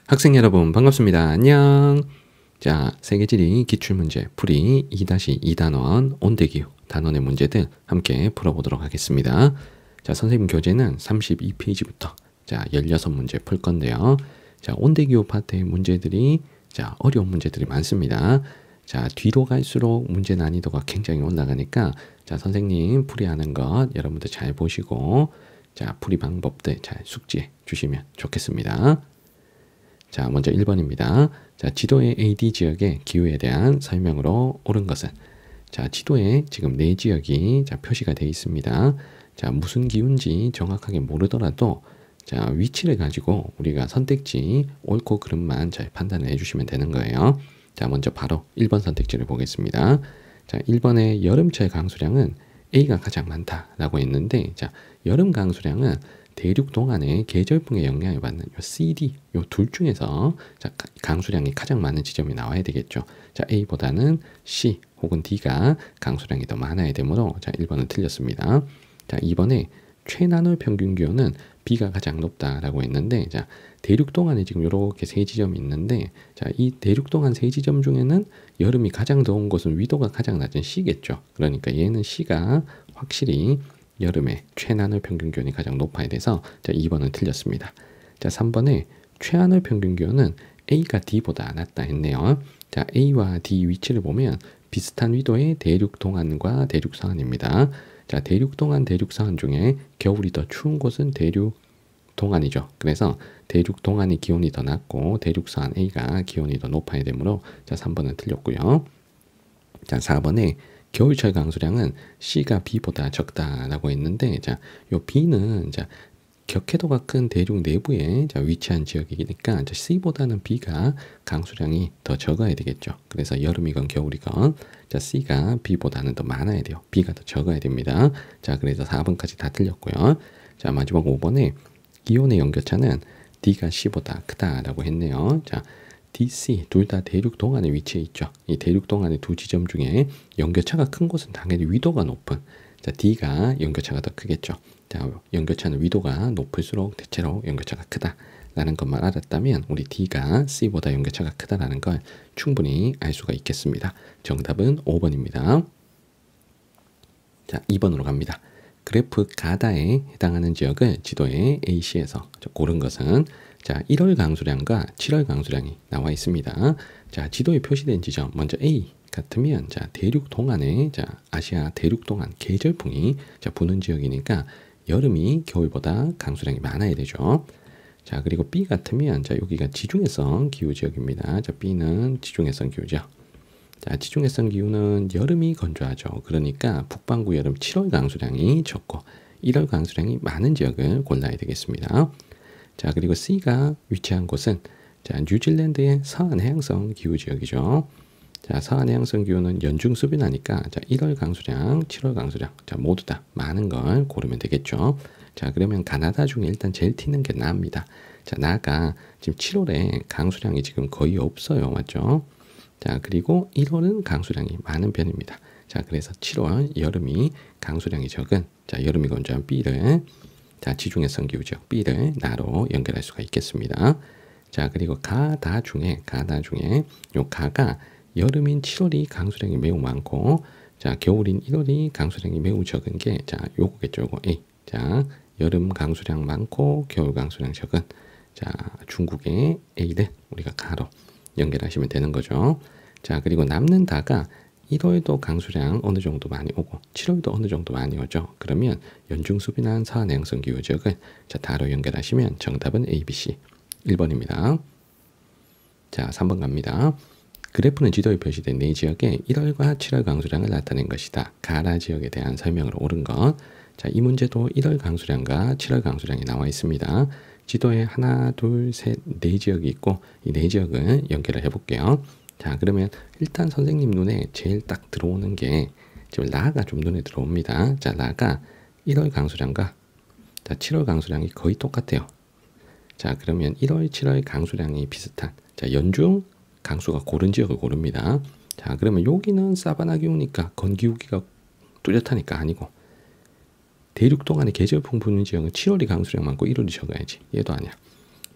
학생 여러분 반갑습니다. 안녕. 자, 세계지리 기출문제 풀이 2-2단원 온대기후 단원의 문제들 함께 풀어보도록 하겠습니다. 자, 선생님 교재는 32페이지부터 자 16문제 풀 건데요. 자, 온대기후 파트의 문제들이 자 어려운 문제들이 많습니다. 자, 뒤로 갈수록 문제 난이도가 굉장히 올라가니까 자 선생님 풀이하는 것 여러분들 잘 보시고 자 풀이 방법들 잘 숙지해 주시면 좋겠습니다. 자, 먼저 1번입니다. 자, 지도의 AD 지역의 기후에 대한 설명으로 옳은 것은 자, 지도에 지금 4지역이 자, 표시가 되어 있습니다. 자, 무슨 기후인지 정확하게 모르더라도 자, 위치를 가지고 우리가 선택지 옳고 그름만 잘 판단을 해주시면 되는 거예요. 자, 먼저 바로 1번 선택지를 보겠습니다. 자, 1번의 여름철 강수량은 A가 가장 많다라고 했는데 자, 여름 강수량은 대륙 동안의 계절풍의 영향을 받는 요 CD 요 둘 중에서 자, 강수량이 가장 많은 지점이 나와야 되겠죠. 자, A보다는 C 혹은 D가 강수량이 더 많아야 되므로 자, 1번은 틀렸습니다. 자, 2번에 최난월 평균 기온은 B가 가장 높다라고 했는데 자, 대륙 동안에 지금 이렇게 세 지점이 있는데 자, 이 대륙 동안 세 지점 중에는 여름이 가장 더운 곳은 위도가 가장 낮은 C겠죠. 그러니까 얘는 C가 확실히 여름에 최난월 평균 기온이 가장 높아야 돼서 자, 2번은 틀렸습니다. 자, 3번에 최하늘 평균 기온은 A가 D보다 낮다 했네요. 자, A와 D 위치를 보면 비슷한 위도의 대륙 동안과 대륙 서안입니다. 자, 대륙 동안, 대륙 서안 중에 겨울이 더 추운 곳은 대륙 동안이죠. 그래서 대륙 동안이 기온이 더 낮고 대륙 서안 A가 기온이 더 높아야 되므로 자, 3번은 틀렸고요. 자, 4번에 겨울철 강수량은 C가 B보다 적다라고 했는데 자, 요 B는 자, 격해도가 큰 대륙 내부에 자, 위치한 지역이니까 자, C보다는 B가 강수량이 더 적어야 되겠죠. 그래서 여름이건 겨울이건 자, C가 B보다는 더 많아야 돼요. B가 더 적어야 됩니다. 자, 그래서 4번까지 다 틀렸고요. 자, 마지막 5번에 기온의 연교차는 D가 C보다 크다라고 했네요. 자, DC 둘 다 대륙 동안에 위치해 있죠. 이 대륙 동안의 두 지점 중에 연교차가 큰 곳은 당연히 위도가 높은 자, D가 연교차가 더 크겠죠. 자, 연교차는 위도가 높을수록 대체로 연교차가 크다라는 것만 알았다면 우리 D가 C보다 연교차가 크다라는 걸 충분히 알 수가 있겠습니다. 정답은 5번입니다. 자, 2번으로 갑니다. 그래프 가다에 해당하는 지역을 지도의 AC에서 고른 것은 자, 1월 강수량과 7월 강수량이 나와 있습니다. 자, 지도에 표시된 지점 먼저 A 같으면 자, 대륙 동안에 자, 아시아 대륙 동안 계절풍이 자, 부는 지역이니까 여름이 겨울보다 강수량이 많아야 되죠. 자, 그리고 B 같으면 자, 여기가 지중해성 기후 지역입니다. 자, B는 지중해성 기후죠. 자, 지중해성 기후는 여름이 건조하죠. 그러니까 북반구 여름 7월 강수량이 적고 1월 강수량이 많은 지역을 골라야 되겠습니다. 자, 그리고 C가 위치한 곳은 자, 뉴질랜드의 서한 해양성 기후 지역이죠. 자, 서한 해양성 기후는 연중 수비나니까 자, 1월 강수량, 7월 강수량 자, 모두 다 많은 걸 고르면 되겠죠. 자, 그러면 가나다 중에 일단 제일 튀는 게 나입니다. 자, 나가 지금 7월에 강수량이 지금 거의 없어요. 맞죠? 자, 그리고 1월은 강수량이 많은 편입니다. 자, 그래서 7월 여름이 강수량이 적은 자, 여름이 건조한 B를 자, 지중해성 기후 지역 B를 나로 연결할 수가 있겠습니다. 자, 그리고 가다 중에 요 가가 여름인 7월이 강수량이 매우 많고 자, 겨울인 1월이 강수량이 매우 적은 게 자, 요거겠죠. 요거 A. 자, 여름 강수량 많고 겨울 강수량 적은 자, 중국의 A를 우리가 가로 연결하시면 되는 거죠. 자, 그리고 남는 다가 1월도 강수량 어느 정도 많이 오고 7월도 어느 정도 많이 오죠. 그러면 연중 수비난 서한 해양성 기후 지역을 자, 다로 연결하시면 정답은 A, B, C 1번입니다. 자, 3번 갑니다. 그래프는 지도에 표시된 4지역의 1월과 7월 강수량을 나타낸 것이다. 가라 지역에 대한 설명으로 옳은 것. 자, 이 문제도 1월 강수량과 7월 강수량이 나와 있습니다. 지도에 하나, 둘, 셋, 4지역이 있고 이 4지역을 연결을 해볼게요. 자, 그러면 일단 선생님 눈에 제일 딱 들어오는 게 지금 라가 좀 눈에 들어옵니다. 자, 라가 1월 강수량과 자, 7월 강수량이 거의 똑같아요. 자, 그러면 1월, 7월 강수량이 비슷한 자, 연중 강수가 고른 지역을 고릅니다. 자, 그러면 여기는 사바나 기후니까 건기후기가 뚜렷하니까 아니고 대륙 동안의 계절풍 부는 지역은 7월이 강수량 많고 1월이 적어야지. 얘도 아니야.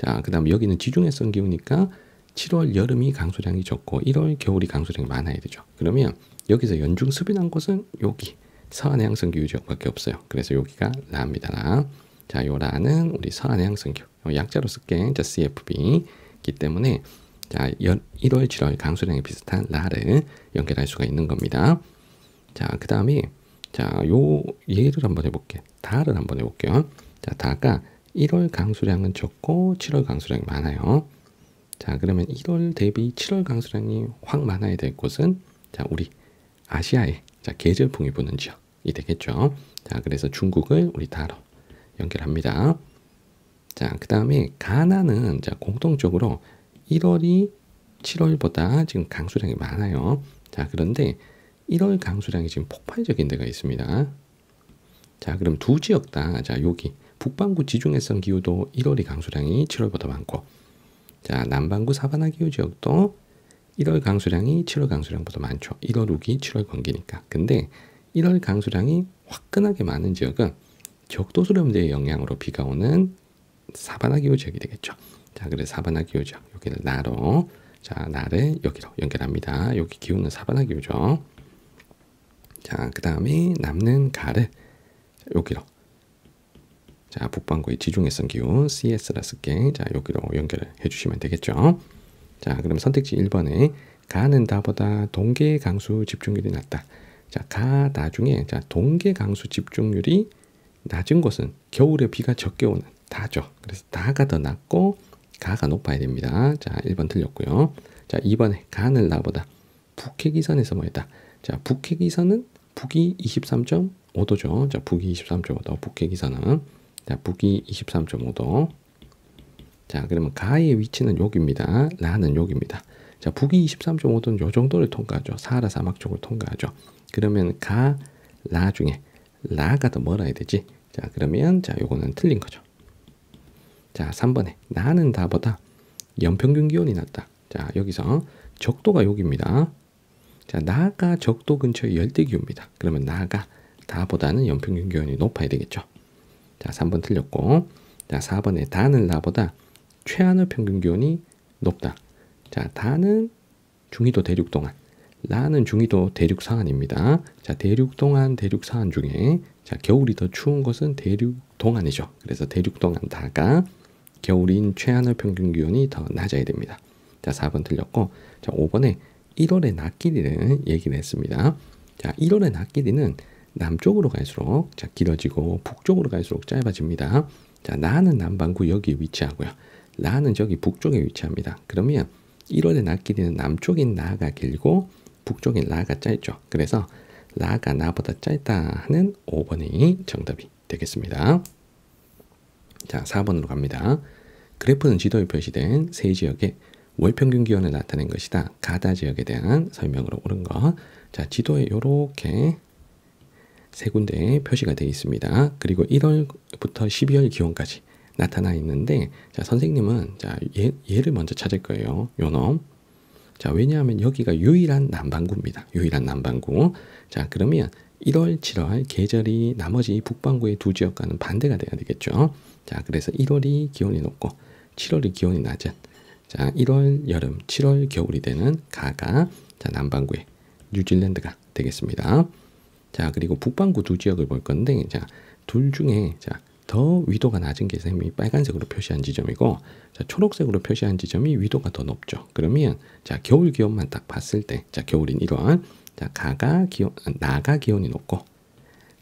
자, 그 다음에 여기는 지중해성 기후니까 7월 여름이 강수량이 적고 1월 겨울이 강수량이 많아야 되죠. 그러면 여기서 연중 습이 난 곳은 여기 서한해양성 기후 지역밖에 없어요. 그래서 여기가 라입니다. 라. 자, 요 라는 우리 서한해양성 기후. 약자로 쓸게. 자, CFB이기 때문에 자, 1월, 7월 강수량이 비슷한 라를 연결할 수가 있는 겁니다. 자, 그 다음에 자, 요 예를 한번 해볼게. 다를 한번 해볼게요. 자, 다가 1월 강수량은 적고 7월 강수량이 많아요. 자, 그러면 1월 대비 7월 강수량이 확 많아야 될 곳은 자, 우리 아시아에 자, 계절풍이 부는 지역이 되겠죠. 자, 그래서 중국을 우리 다로 연결합니다. 자, 그 다음에 가나는 자, 공통적으로 1월이 7월보다 지금 강수량이 많아요. 자, 그런데 1월 강수량이 지금 폭발적인 데가 있습니다. 자, 그럼 두 지역 다, 자, 여기 북반구 지중해성 기후도 1월이 강수량이 7월보다 많고, 자, 남반구 사바나 기후 지역도 1월 강수량이 7월 강수량보다 많죠. 1월 우기 7월 건기니까. 근데 1월 강수량이 화끈하게 많은 지역은 적도 수렴대의 영향으로 비가 오는 사바나 기후 지역이 되겠죠. 자, 그래서 사바나 기후 지역, 여기는 나로, 자, 나를 여기로 연결합니다. 여기 기후는 사바나 기후죠. 자, 그 다음에 남는 가를 여기로, 자, 북반구의 지중해성 기후 CS라 쓸게. 자, 여기로 연결을 해주시면 되겠죠. 자, 그럼 선택지 1번에 가는 다보다 동계 강수 집중률이 낮다. 자, 가 나중에 자, 동계 강수 집중률이 낮은 곳은 겨울에 비가 적게 오는 다죠. 그래서 다가 더 낮고 가가 높아야 됩니다. 자, 1번 틀렸고요. 자, 2번에 가는 나보다 북해기선에서 뭐였다. 자, 북해기선은 북위 23.5도죠. 자, 북위 23.5도, 북해기선은 자, 북위 23.5도. 자, 그러면 가의 위치는 여기입니다. 라는 여기입니다. 자, 북위 23.5도는 요 정도를 통과하죠. 사하라 사막 쪽을 통과하죠. 그러면 가, 라 중에 라가 더 멀어야 되지. 자, 그러면 자, 요거는 틀린 거죠. 자, 3번에 나는 다보다 연평균 기온이 낮다. 자, 여기서 적도가 여기입니다. 자, 나가 적도 근처의 열대기후입니다. 그러면 나가 다보다는 연평균 기온이 높아야 되겠죠. 자, 3번 틀렸고, 자, 4번에 다는 나보다 최하늘 평균 기온이 높다. 자, 다는 중위도 대륙 동안, 라는 중위도 대륙 상한입니다. 자, 대륙 동안, 대륙 상한 중에 자, 겨울이 더 추운 것은 대륙 동안이죠. 그래서 대륙 동안 다가 겨울인 최하늘 평균 기온이 더 낮아야 됩니다. 자, 4번 틀렸고, 자, 5번에 1월의 낮 길이를 얘기를 했습니다. 자, 1월의 낮 길이는 남쪽으로 갈수록 자, 길어지고 북쪽으로 갈수록 짧아집니다. 자, 나는 남반구 여기 위치하고요. 라는 저기 북쪽에 위치합니다. 그러면 1월의 낮 길이는 남쪽인 나가 길고 북쪽인 라가 짧죠. 그래서 라가 나보다 짧다 하는 5번이 정답이 되겠습니다. 자, 4번으로 갑니다. 그래프는 지도에 표시된 세 지역의 월평균 기온을 나타낸 것이다. 가다 지역에 대한 설명으로 옳은 것. 자, 지도에 이렇게 세 군데에 표시가 되어 있습니다. 그리고 1월부터 12월 기온까지 나타나 있는데, 자, 선생님은 자, 얘를 먼저 찾을 거예요. 요 놈. 자, 왜냐하면 여기가 유일한 남반구입니다. 유일한 남반구. 자, 그러면 1월, 7월 계절이 나머지 북반구의 두 지역과는 반대가 돼야 되겠죠. 자, 그래서 1월이 기온이 높고 7월이 기온이 낮은 자, 1월 여름, 7월 겨울이 되는 가가 자, 남반구의 뉴질랜드가 되겠습니다. 자, 그리고 북반구 두 지역을 볼 건데, 자, 둘 중에 자, 더 위도가 낮은 게 쌤이 빨간색으로 표시한 지점이고, 자, 초록색으로 표시한 지점이 위도가 더 높죠. 그러면 자, 겨울 기온만 딱 봤을 때, 자, 겨울인 1월, 자, 가가 기온, 나가 기온이 높고,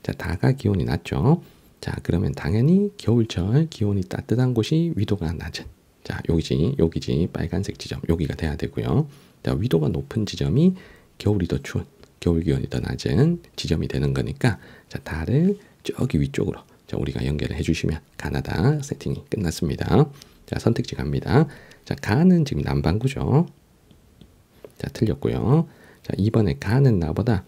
자, 다가 기온이 낮죠. 자, 그러면 당연히 겨울철 기온이 따뜻한 곳이 위도가 낮은, 자, 여기지, 빨간색 지점, 여기가 돼야 되고요. 자, 위도가 높은 지점이 겨울이 더 추운, 겨울 기온이 더 낮은 지점이 되는 거니까, 자, 다를 저기 위쪽으로 자, 우리가 연결을 해주시면 가나다 세팅이 끝났습니다. 자, 선택지 갑니다. 자, 가는 지금 남반구죠. 자, 틀렸고요. 자, 2번에 가는 나보다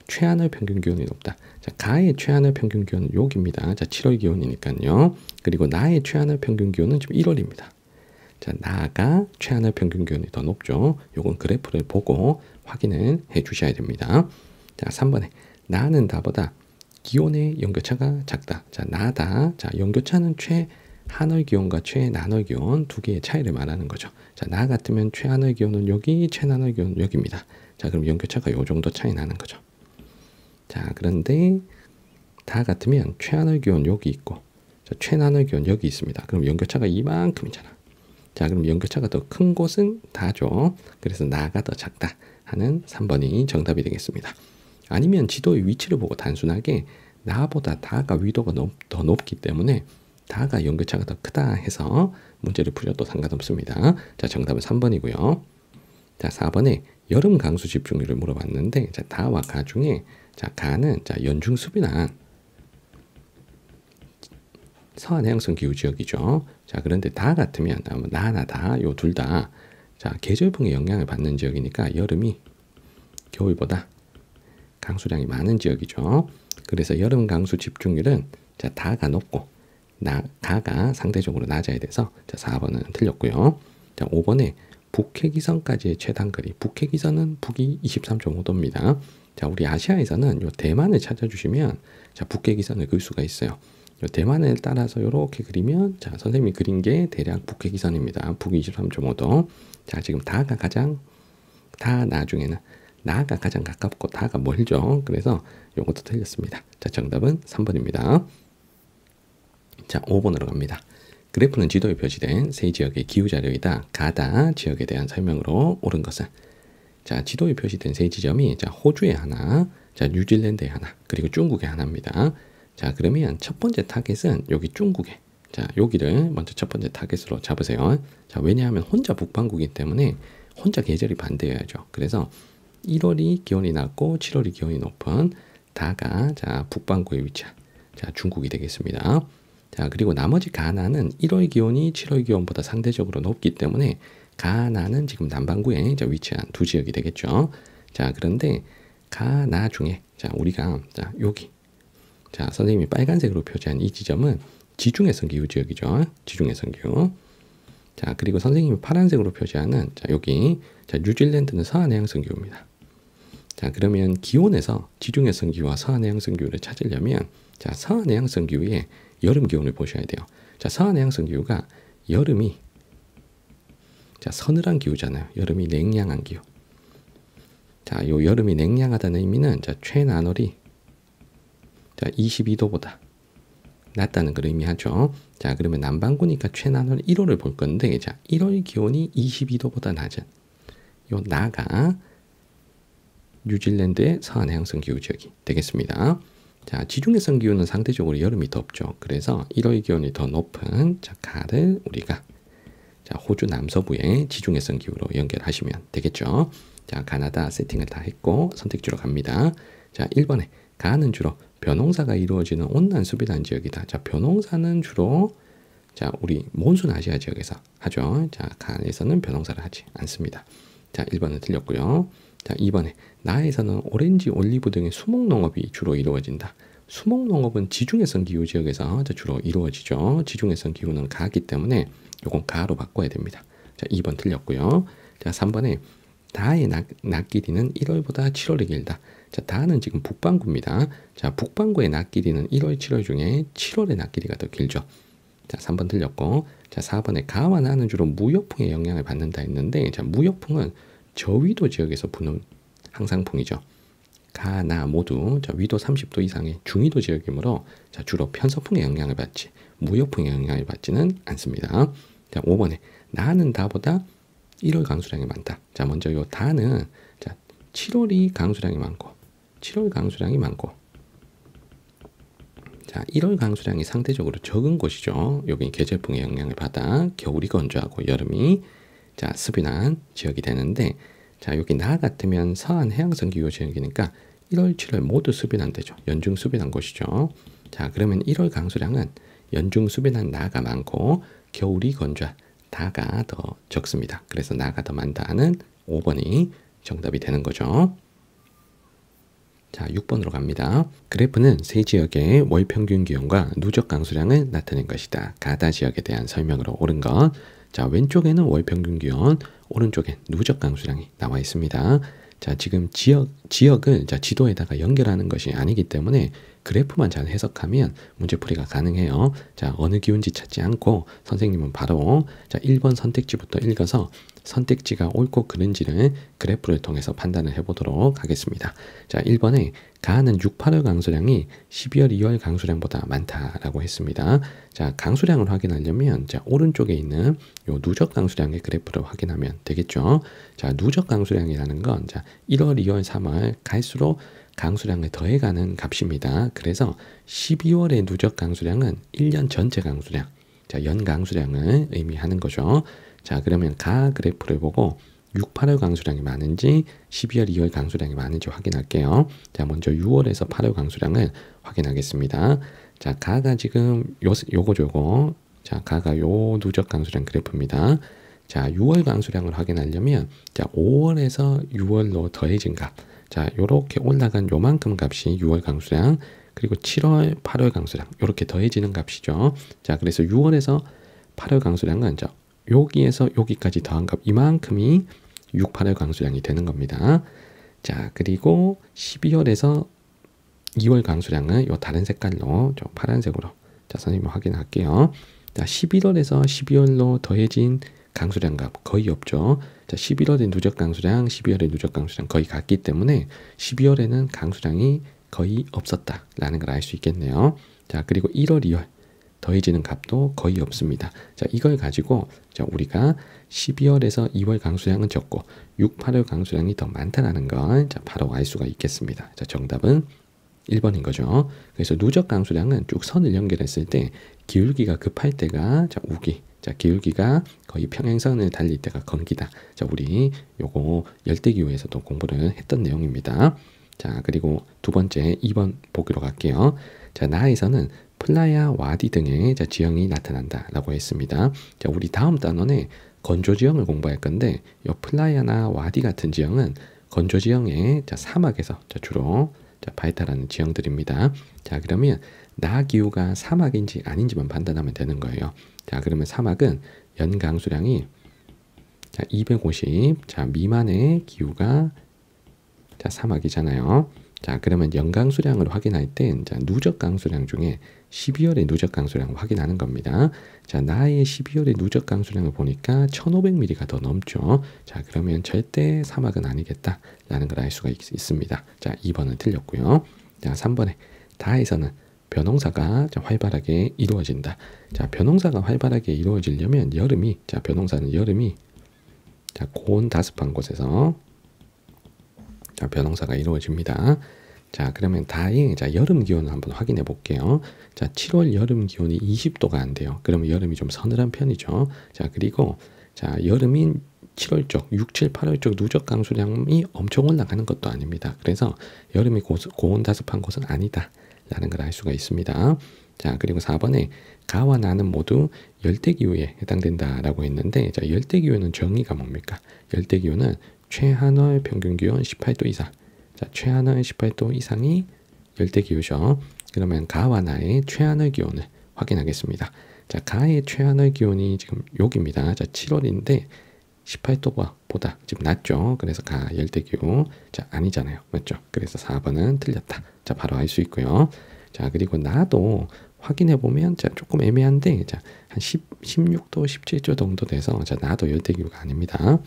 최하늘 평균 기온이 높다. 자, 가의 최하늘 평균 기온은 여기입니다. 자, 7월 기온이니까요. 그리고 나의 최하늘 평균 기온은 지금 1월입니다. 자, 나가 최하늘 평균 기온이 더 높죠. 요건 그래프를 보고 확인을 해 주셔야 됩니다. 자, 3번에 나는 다보다 기온의 연교차가 작다. 자, 나다. 자, 연교차는 하늘 기온과 최나널 기온 두 개의 차이를 말하는 거죠. 자, 나 같으면 최하늘 기온은 여기, 최나널 기온은 여기입니다. 자, 그럼 연결차가 요 정도 차이 나는 거죠. 자, 그런데 다 같으면 최하늘 기온 여기 있고, 자, 최나널 기온 여기 있습니다. 그럼 연결차가 이만큼이잖아. 자, 그럼 연결차가 더 큰 곳은 다죠. 그래서 나가 더 작다 하는 3번이 정답이 되겠습니다. 아니면 지도의 위치를 보고 단순하게 나보다 다가 위도가 더 높기 때문에 다가 연결차가 더 크다 해서 문제를 풀려도 상관없습니다. 자, 정답은 3번이고요. 자, 4번에 여름 강수 집중률을 물어봤는데, 자, 다와 가 중에, 자, 가는, 자, 연중 수비난 서한 해양성 기후 지역이죠. 자, 그런데 다 같으면, 나나 다, 요 둘 다, 자, 계절풍의 영향을 받는 지역이니까 여름이 겨울보다 강수량이 많은 지역이죠. 그래서 여름 강수 집중률은, 자, 다가 높고, 가가 상대적으로 낮아야 돼서, 자, 4번은 틀렸고요. 자, 5번에 북해기선까지의 최단거리. 북해기선은 북위 23.5도입니다. 자, 우리 아시아에서는 요 대만을 찾아주시면, 자, 북해기선을 그을 수가 있어요. 요 대만을 따라서 이렇게 그리면, 자, 선생님이 그린 게 대략 북해기선입니다. 북위 23.5도. 자, 지금 다 나중에는 나가 가장 가깝고 다가 멀죠. 그래서 요것도 틀렸습니다. 자, 정답은 3번입니다. 자, 5번으로 갑니다. 그래프는 지도에 표시된 세 지역의 기후자료이다. 가다 지역에 대한 설명으로 옳은 것은, 자, 지도에 표시된 세 지점이, 자, 호주에 하나, 자, 뉴질랜드에 하나, 그리고 중국에 하나입니다. 자, 그러면 첫 번째 타겟은 여기 중국에, 자, 여기를 먼저 첫 번째 타겟으로 잡으세요. 자, 왜냐하면 혼자 북반구이기 때문에 혼자 계절이 반대여야죠. 그래서 1월이 기온이 낮고 7월이 기온이 높은 다가, 자, 북반구에 위치한, 자, 중국이 되겠습니다. 자, 그리고 나머지 가나는 1월 기온이 7월 기온보다 상대적으로 높기 때문에 가나는 지금 남반구에, 자, 위치한 두 지역이 되겠죠. 자, 그런데 가나 중에, 자, 우리가, 자, 여기, 자, 선생님이 빨간색으로 표시한 이 지점은 지중해성 기후 지역이죠. 지중해성 기후. 자, 그리고 선생님이 파란색으로 표시하는, 자, 여기, 자, 뉴질랜드는 서한 해양성 기후입니다. 자, 그러면 기온에서 지중해성 기후와 서한 해양성 기후를 찾으려면, 자, 서한 해양성 기후에 여름 기온을 보셔야 돼요. 자, 서한 해양성 기후가 여름이, 자, 서늘한 기후잖아요. 여름이 냉량한 기후. 자, 요 여름이 냉량하다는 의미는, 자, 최나널이, 자, 22도보다 낮다는 걸 의미하죠. 자, 그러면 남반구니까 최나널 1월을 볼 건데, 자, 1월 기온이 22도보다 낮은 요 나가 뉴질랜드의 서한 해양성 기후 지역이 되겠습니다. 자, 지중해성 기후는 상대적으로 여름이 덥죠. 그래서 1월 기온이 더 높은, 자, 가를 우리가, 자, 호주 남서부의 지중해성 기후로 연결하시면 되겠죠. 자, 가나다 세팅을 다 했고 선택지로 갑니다. 자, 1번에 가는 주로 벼농사가 이루어지는 온난 수비단 지역이다. 자, 벼농사는 주로, 자, 우리 몬순 아시아 지역에서 하죠. 자, 가에서는 벼농사를 하지 않습니다. 자, 1번은 틀렸고요. 자, 2번에 나에서는 오렌지, 올리브 등의 수목농업이 주로 이루어진다. 수목농업은 지중해성 기후 지역에서, 자, 주로 이루어지죠. 지중해성 기후는 가기 때문에 요건 가로 바꿔야 됩니다. 자, 2번 틀렸고요. 자, 3번에 다의 낮 길이는 1월보다 7월이 길다. 자, 다는 지금 북반구입니다. 자, 북반구의 낮 길이는 1월, 7월 중에 7월의 낮 길이가 더 길죠. 자, 3번 틀렸고, 자, 4번에 가와 나는 주로 무역풍의 영향을 받는다 했는데, 자, 무역풍은 저위도 지역에서 부는 항상풍이죠. 가, 나 모두, 자, 위도 30도 이상의 중위도 지역이므로, 자, 주로 편서풍의 영향을 받지 무역풍의 영향을 받지는 않습니다. 자, 5번에 나는 다보다 1월 강수량이 많다. 자, 먼저 요 다는, 자, 7월이 강수량이 많고 7월 강수량이 많고, 자, 1월 강수량이 상대적으로 적은 곳이죠. 여기 계절풍의 영향을 받아 겨울이 건조하고 여름이, 자, 습인한 지역이 되는데, 자, 여기 나 같으면 서한 해양성 기후 지역이니까 1월, 7월 모두 습인한 데죠. 연중 습인한 곳이죠. 자, 그러면 1월 강수량은 연중 습인한 나가 많고 겨울이 건조한 다가 더 적습니다. 그래서 나가 더 많다는 5번이 정답이 되는 거죠. 자, 6번으로 갑니다. 그래프는 세 지역의 월 평균 기온과 누적 강수량을 나타낸 것이다. 가다 지역에 대한 설명으로 옳은 것. 자, 왼쪽에는 월 평균 기온, 오른쪽엔 누적 강수량이 나와 있습니다. 자, 지금 지역을, 자, 지도에다가 연결하는 것이 아니기 때문에 그래프만 잘 해석하면 문제풀이가 가능해요. 자, 어느 기호인지 찾지 않고 선생님은 바로 자, 1번 선택지부터 읽어서 선택지가 옳고 그른지를 그래프를 통해서 판단을 해보도록 하겠습니다. 자, 1번에 가는 6, 8월 강수량이 12월, 2월 강수량보다 많다라고 했습니다. 자, 강수량을 확인하려면 자, 오른쪽에 있는 요 누적 강수량의 그래프를 확인하면 되겠죠. 자, 누적 강수량이라는 건 자, 1월, 2월, 3월 갈수록 강수량을 더해가는 값입니다. 그래서 12월의 누적 강수량은 1년 전체 강수량, 자, 연 강수량을 의미하는 거죠. 자, 그러면 가 그래프를 보고 6, 8월 강수량이 많은지 12월, 2월 강수량이 많은지 확인할게요. 자, 먼저 6월에서 8월 강수량을 확인하겠습니다. 자, 가가 지금 요거 자, 가가 요 누적 강수량 그래프입니다. 자, 6월 강수량을 확인하려면 자, 5월에서 6월로 더해진 값, 자, 요렇게 올라간 요만큼 값이 6월 강수량, 그리고 7월, 8월 강수량 요렇게 더해지는 값이죠. 자, 그래서 6월에서 8월 강수량은 자, 여기에서 여기까지 더한 값 이만큼이 6, 8월 강수량이 되는 겁니다. 자, 그리고 12월에서 2월 강수량은 요 다른 색깔로 좀 파란색으로 자, 선생님 확인할게요. 자, 11월에서 12월로 더해진 강수량 값 거의 없죠. 자, 11월의 누적 강수량, 12월의 누적 강수량 거의 같기 때문에 12월에는 강수량이 거의 없었다라는 걸 알 수 있겠네요. 자, 그리고 1월, 2월 더해지는 값도 거의 없습니다. 자, 이걸 가지고 자, 우리가 12월에서 2월 강수량은 적고 6, 8월 강수량이 더 많다라는 걸 자, 바로 알 수가 있겠습니다. 자, 정답은 1번인 거죠. 그래서 누적 강수량은 쭉 선을 연결했을 때 기울기가 급할 때가 자, 우기, 자, 기울기가 거의 평행선을 달릴 때가 건기다. 자, 우리 요거 열대기후에서도 공부를 했던 내용입니다. 자, 그리고 두 번째 2번 보기로 갈게요. 자, 나에서는 플라야, 와디 등의 자, 지형이 나타난다라고 했습니다. 자, 우리 다음 단원에 건조 지형을 공부할 건데 이 플라야나 와디 같은 지형은 건조 지형의 자, 사막에서 자, 주로 자, 발달하는 지형들입니다. 자, 그러면 나 기후가 사막인지 아닌지만 판단하면 되는 거예요. 자, 그러면 사막은 연 강수량이 자, 250 자, 미만의 기후가 자, 사막이잖아요. 자, 그러면 연 강수량을 확인할 땐 자, 누적 강수량 중에 12월의 누적 강수량을 확인하는 겁니다. 자, 나의 12월의 누적 강수량을 보니까 1500mm가 더 넘죠. 자, 그러면 절대 사막은 아니겠다라는 걸 알 수가 있습니다. 자, 2번은 틀렸고요. 자, 3번에 다에서는 벼농사가 자, 활발하게 이루어진다. 자, 벼농사가 활발하게 이루어지려면 여름이 자, 벼농사는 여름이 자, 고온 다습한 곳에서 자, 벼농사가 이루어집니다. 자, 그러면 다의 자, 여름 기온을 한번 확인해 볼게요. 자, 7월 여름 기온이 20도가 안 돼요. 그러면 여름이 좀 서늘한 편이죠. 자, 그리고 자, 여름인 7월 쪽, 6, 7, 8월 쪽 누적 강수량이 엄청 올라가는 것도 아닙니다. 그래서 여름이 고온 다습한 곳은 아니다 라는 걸 알 수가 있습니다. 자, 그리고 4번에 가와 나는 모두 열대기후에 해당된다라고 했는데 자, 열대기후는 정의가 뭡니까? 열대기후는 최하늘 평균기온 18도 이상, 자, 최하늘 18도 이상이 열대기후죠. 그러면 가와 나의 최하늘 기온을 확인하겠습니다. 자, 가의 최하늘 기온이 지금 여기입니다. 자, 7월인데 18도보다 지금 낮죠. 그래서 가 열대기후 자, 아니잖아요. 맞죠? 그래서 4번은 틀렸다. 자, 바로 알 수 있고요. 자, 그리고 나도 확인해 보면 자, 조금 애매한데 자, 한 16도, 17도 정도 돼서 자, 나도 열대기후가 아닙니다.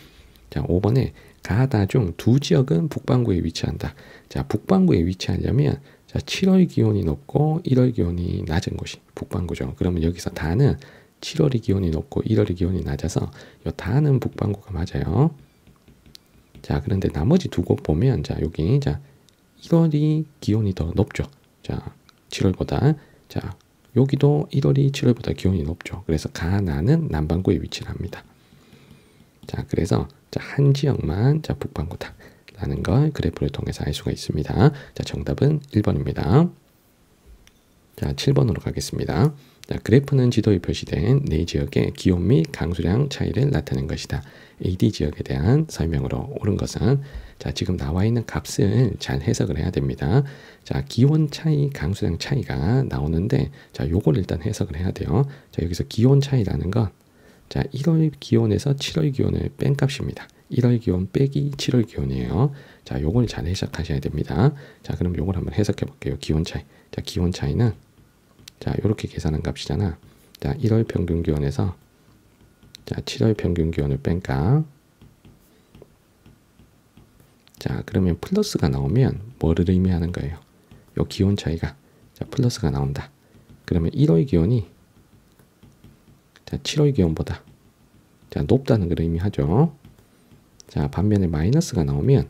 자, 5번에 가다 중 두 지역은 북반구에 위치한다. 자, 북반구에 위치하려면 자, 7월 기온이 높고 1월 기온이 낮은 곳이 북반구죠. 그러면 여기서 다는 7월이 기온이 높고 1월이 기온이 낮아서 요 다는 북반구가 맞아요. 자, 그런데 나머지 두 곳 보면 자, 여기 자, 1월이 기온이 더 높죠. 자, 7월보다. 자, 여기도 1월이 7월보다 기온이 높죠. 그래서 가나는 남반구에 위치를 합니다. 자, 그래서 자, 한 지역만 자, 북반구다 라는 걸 그래프를 통해서 알 수가 있습니다. 자, 정답은 1번입니다. 자, 7번으로 가겠습니다. 자, 그래프는 지도에 표시된 네 지역의 기온 및 강수량 차이를 나타낸 것이다. AD 지역에 대한 설명으로 옳은 것은 자, 지금 나와 있는 값을 잘 해석을 해야 됩니다. 자, 기온 차이, 강수량 차이가 나오는데 자, 요걸 일단 해석을 해야 돼요. 자, 여기서 기온 차이라는 건 자, 1월 기온에서 7월 기온을 뺀 값입니다. 1월 기온 빼기 7월 기온이에요. 자, 요걸 잘 해석하셔야 됩니다. 자, 그럼 요걸 한번 해석해 볼게요. 기온 차이. 자, 기온 차이는 자, 요렇게 계산한 값이잖아. 자, 1월 평균 기온에서 자, 7월 평균 기온을 뺀까? 자, 그러면 플러스가 나오면 뭐를 의미하는 거예요? 요 기온 차이가 자, 플러스가 나온다. 그러면 1월 기온이 자, 7월 기온보다 자, 높다는 걸 의미하죠. 자, 반면에 마이너스가 나오면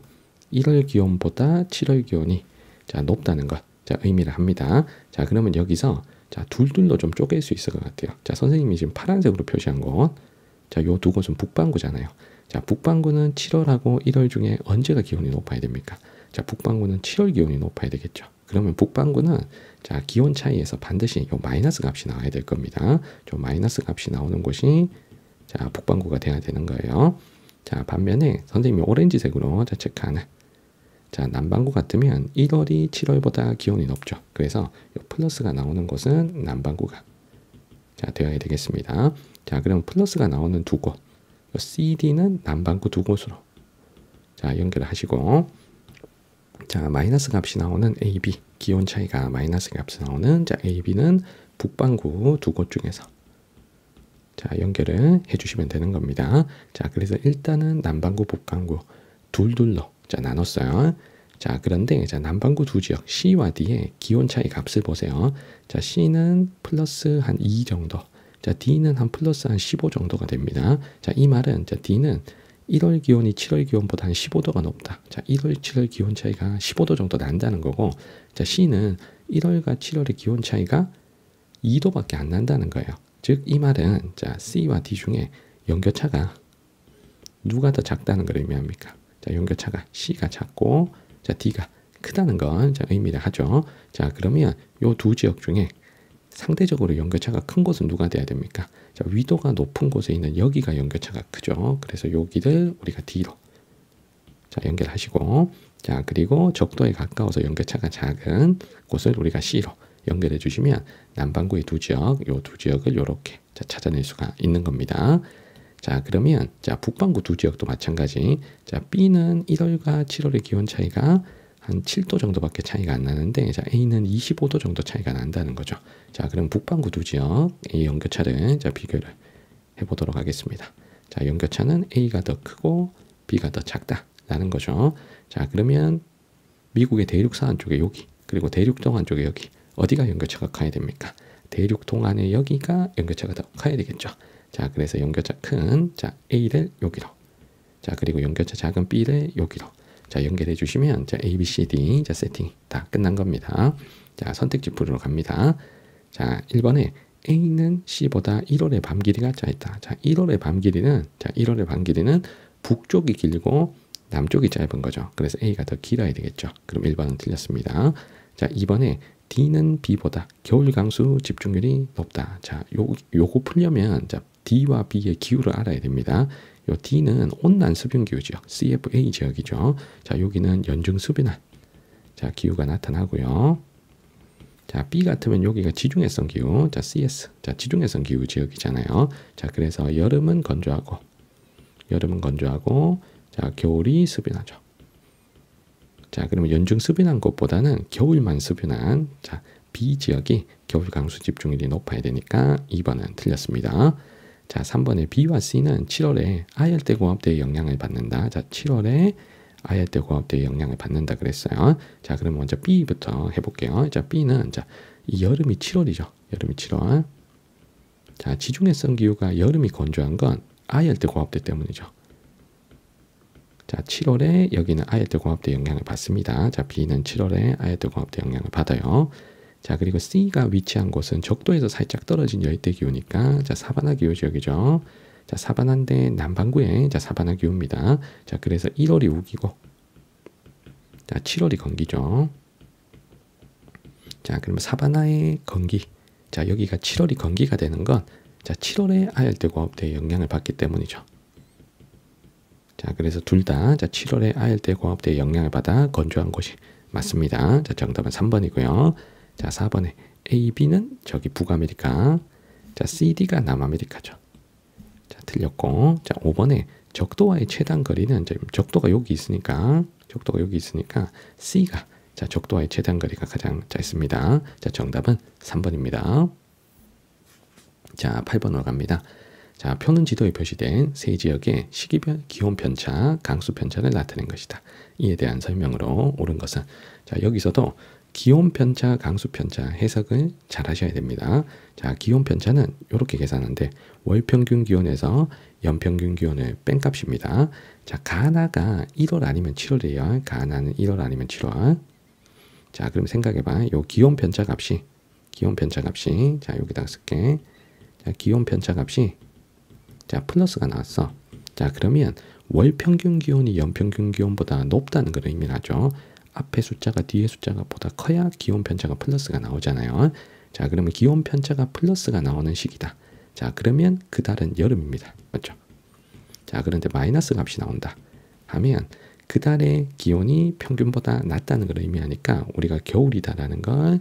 1월 기온보다 7월 기온이 자, 높다는 것 자, 의미를 합니다. 자, 그러면 여기서 자, 둘둘로 좀 쪼갤 수 있을 것 같아요. 자, 선생님이 지금 파란색으로 표시한 곳 자, 요 두 곳은 북반구잖아요. 자, 북반구는 7월하고 1월 중에 언제가 기온이 높아야 됩니까? 자, 북반구는 7월 기온이 높아야 되겠죠. 그러면 북반구는 자, 기온 차이에서 반드시 요 마이너스 값이 나와야 될 겁니다. 좀 마이너스 값이 나오는 곳이 자, 북반구가 돼야 되는 거예요. 자, 반면에 선생님이 오렌지색으로 자, 체크하는 자, 남반구 같으면 1월이 7월보다 기온이 높죠. 그래서 요 플러스가 나오는 곳은 남반구가 자, 되어야 되겠습니다. 자, 그럼 플러스가 나오는 두 곳 CD는 남반구 두 곳으로 자, 연결을 하시고 자, 마이너스 값이 나오는 AB 기온 차이가 마이너스 값이 나오는 자, AB는 북반구 두 곳 중에서 자, 연결을 해주시면 되는 겁니다. 자, 그래서 일단은 남반구, 북반구 둘둘로 자, 나눴어요. 자, 그런데 자, 남반구 두 지역 C와 D의 기온 차이 값을 보세요. 자, C는 플러스 한 2 정도, 자, D는 한 플러스 한 15 정도가 됩니다. 자, 이 말은 자, D는 1월 기온이 7월 기온보다 한 15도가 높다. 자, 1월, 7월 기온 차이가 15도 정도 난다는 거고, 자, C는 1월과 7월의 기온 차이가 2도밖에 안 난다는 거예요. 즉, 이 말은 자, C와 D 중에 연교차가 누가 더 작다는 걸 의미합니까? 자, 연교차가 C가 작고 자, D가 크다는 건 자, 의미를 하죠. 자, 그러면 요 두 지역 중에 상대적으로 연교차가 큰 곳은 누가 돼야 됩니까? 자, 위도가 높은 곳에 있는 여기가 연교차가 크죠. 그래서 여기를 우리가 D로 자, 연결하시고 자, 그리고 적도에 가까워서 연교차가 작은 곳을 우리가 C로 연결해 주시면 남반구의 두 지역, 요 두 지역을 이렇게 찾아낼 수가 있는 겁니다. 자, 그러면 자, 북반구 두 지역도 마찬가지. 자, B는 1월과 7월의 기온 차이가 한 7도 정도밖에 차이가 안 나는데 자, A는 25도 정도 차이가 난다는 거죠. 자, 그럼 북반구 두 지역 A 연교차를 자, 비교를 해보도록 하겠습니다. 자, 연교차는 A가 더 크고 B가 더 작다라는 거죠. 자, 그러면 미국의 대륙 서안 쪽에 여기 그리고 대륙 동안 쪽에 여기 어디가 연교차가 커야 됩니까? 대륙 동안의 여기가 연교차가 더 커야 되겠죠. 자, 그래서 연교차 큰 자, A를 여기로 자, 그리고 연교차 작은 B를 여기로 자, 연결해 주시면 자, A, B, C, D 자, 세팅이 다 끝난 겁니다. 자, 선택지 풀으로 갑니다. 자, 1번에 A는 C보다 1월의 밤 길이가 짧다. 자, 1월의 밤 길이는 자, 1월의 밤 길이는 북쪽이 길고 남쪽이 짧은 거죠. 그래서 A가 더 길어야 되겠죠. 그럼 1번은 틀렸습니다. 자, 2번에 D는 B보다 겨울 강수 집중률이 높다. 자, 요거 풀려면 자, D와 B의 기후를 알아야 됩니다. 요 D는 온난 수변 기후 지역, CFA 지역이죠. 자, 여기는 연중 수변한 자, 기후가 나타나고요. 자, B 같으면 여기가 지중해성 기후, 자, CS, 자, 지중해성 기후 지역이잖아요. 자, 그래서 여름은 건조하고, 자, 겨울이 수변하죠. 자, 그러면 연중 수변한 곳보다는 겨울만 수변한 자, B 지역이 겨울 강수 집중률이 높아야 되니까 2번은 틀렸습니다. 자, 3번에 B와 C는 7월에 아열대 고압대의 영향을 받는다. 자, 7월에 아열대 고압대의 영향을 받는다 그랬어요. 자, 그럼 먼저 B부터 해볼게요. 자, B는 자, 이 여름이 7월이죠. 여름이 7월. 자, 지중해성 기후가 여름이 건조한 건 아열대 고압대 때문이죠. 자, 7월에 여기는 아열대 고압대 영향을 받습니다. 자, B는 7월에 아열대 고압대 영향을 받아요. 자, 그리고 C가 위치한 곳은 적도에서 살짝 떨어진 열대 기후니까 자, 사바나 기후 지역이죠. 자, 사바나인데 남반구에 자, 사바나 기후입니다. 자, 그래서 1월이 우기고 자, 7월이 건기죠. 자, 그러면 사바나의 건기. 자, 여기가 7월이 건기가 되는 건 자, 7월에 아열대 고압대의 영향을 받기 때문이죠. 자, 그래서 둘 다 자, 7월에 아열대 고압대의 영향을 받아 건조한 곳이 맞습니다. 자, 정답은 3번이고요. 자, 4번에 A, B는 저기 북아메리카. 자, C, D가 남아메리카죠. 자, 틀렸고. 자, 5번에 적도와의 최단 거리는 이제 적도가 여기 있으니까 C가 자, 적도와의 최단 거리가 가장 짧습니다. 자, 정답은 3번입니다. 자, 8번으로 갑니다. 자, 표는 지도에 표시된 세 지역의 시기별 기온 편차, 강수 편차를 나타낸 것이다. 이에 대한 설명으로 옳은 것은 자, 여기서도 기온 편차, 강수 편차 해석을 잘 하셔야 됩니다. 자, 기온 편차는 이렇게 계산하는데 월 평균 기온에서 연평균 기온을 뺀 값입니다. 자, 가나가 1월 아니면 7월이에요. 가나는 1월 아니면 7월. 자, 그럼 생각해봐. 요 기온 편차 값이 자, 여기다 쓸게. 자, 기온 편차 값이 자, 플러스가 나왔어. 자, 그러면 월 평균 기온이 연평균 기온보다 높다는 걸 의미하죠. 앞에 숫자가 뒤에 숫자가 보다 커야 기온 편차가 플러스가 나오잖아요. 자, 그러면 기온 편차가 플러스가 나오는 시기다. 자, 그러면 그 달은 여름입니다. 맞죠? 자, 그런데 마이너스 값이 나온다 하면 그 달의 기온이 평균보다 낮다는 걸 의미하니까 우리가 겨울이다라는 걸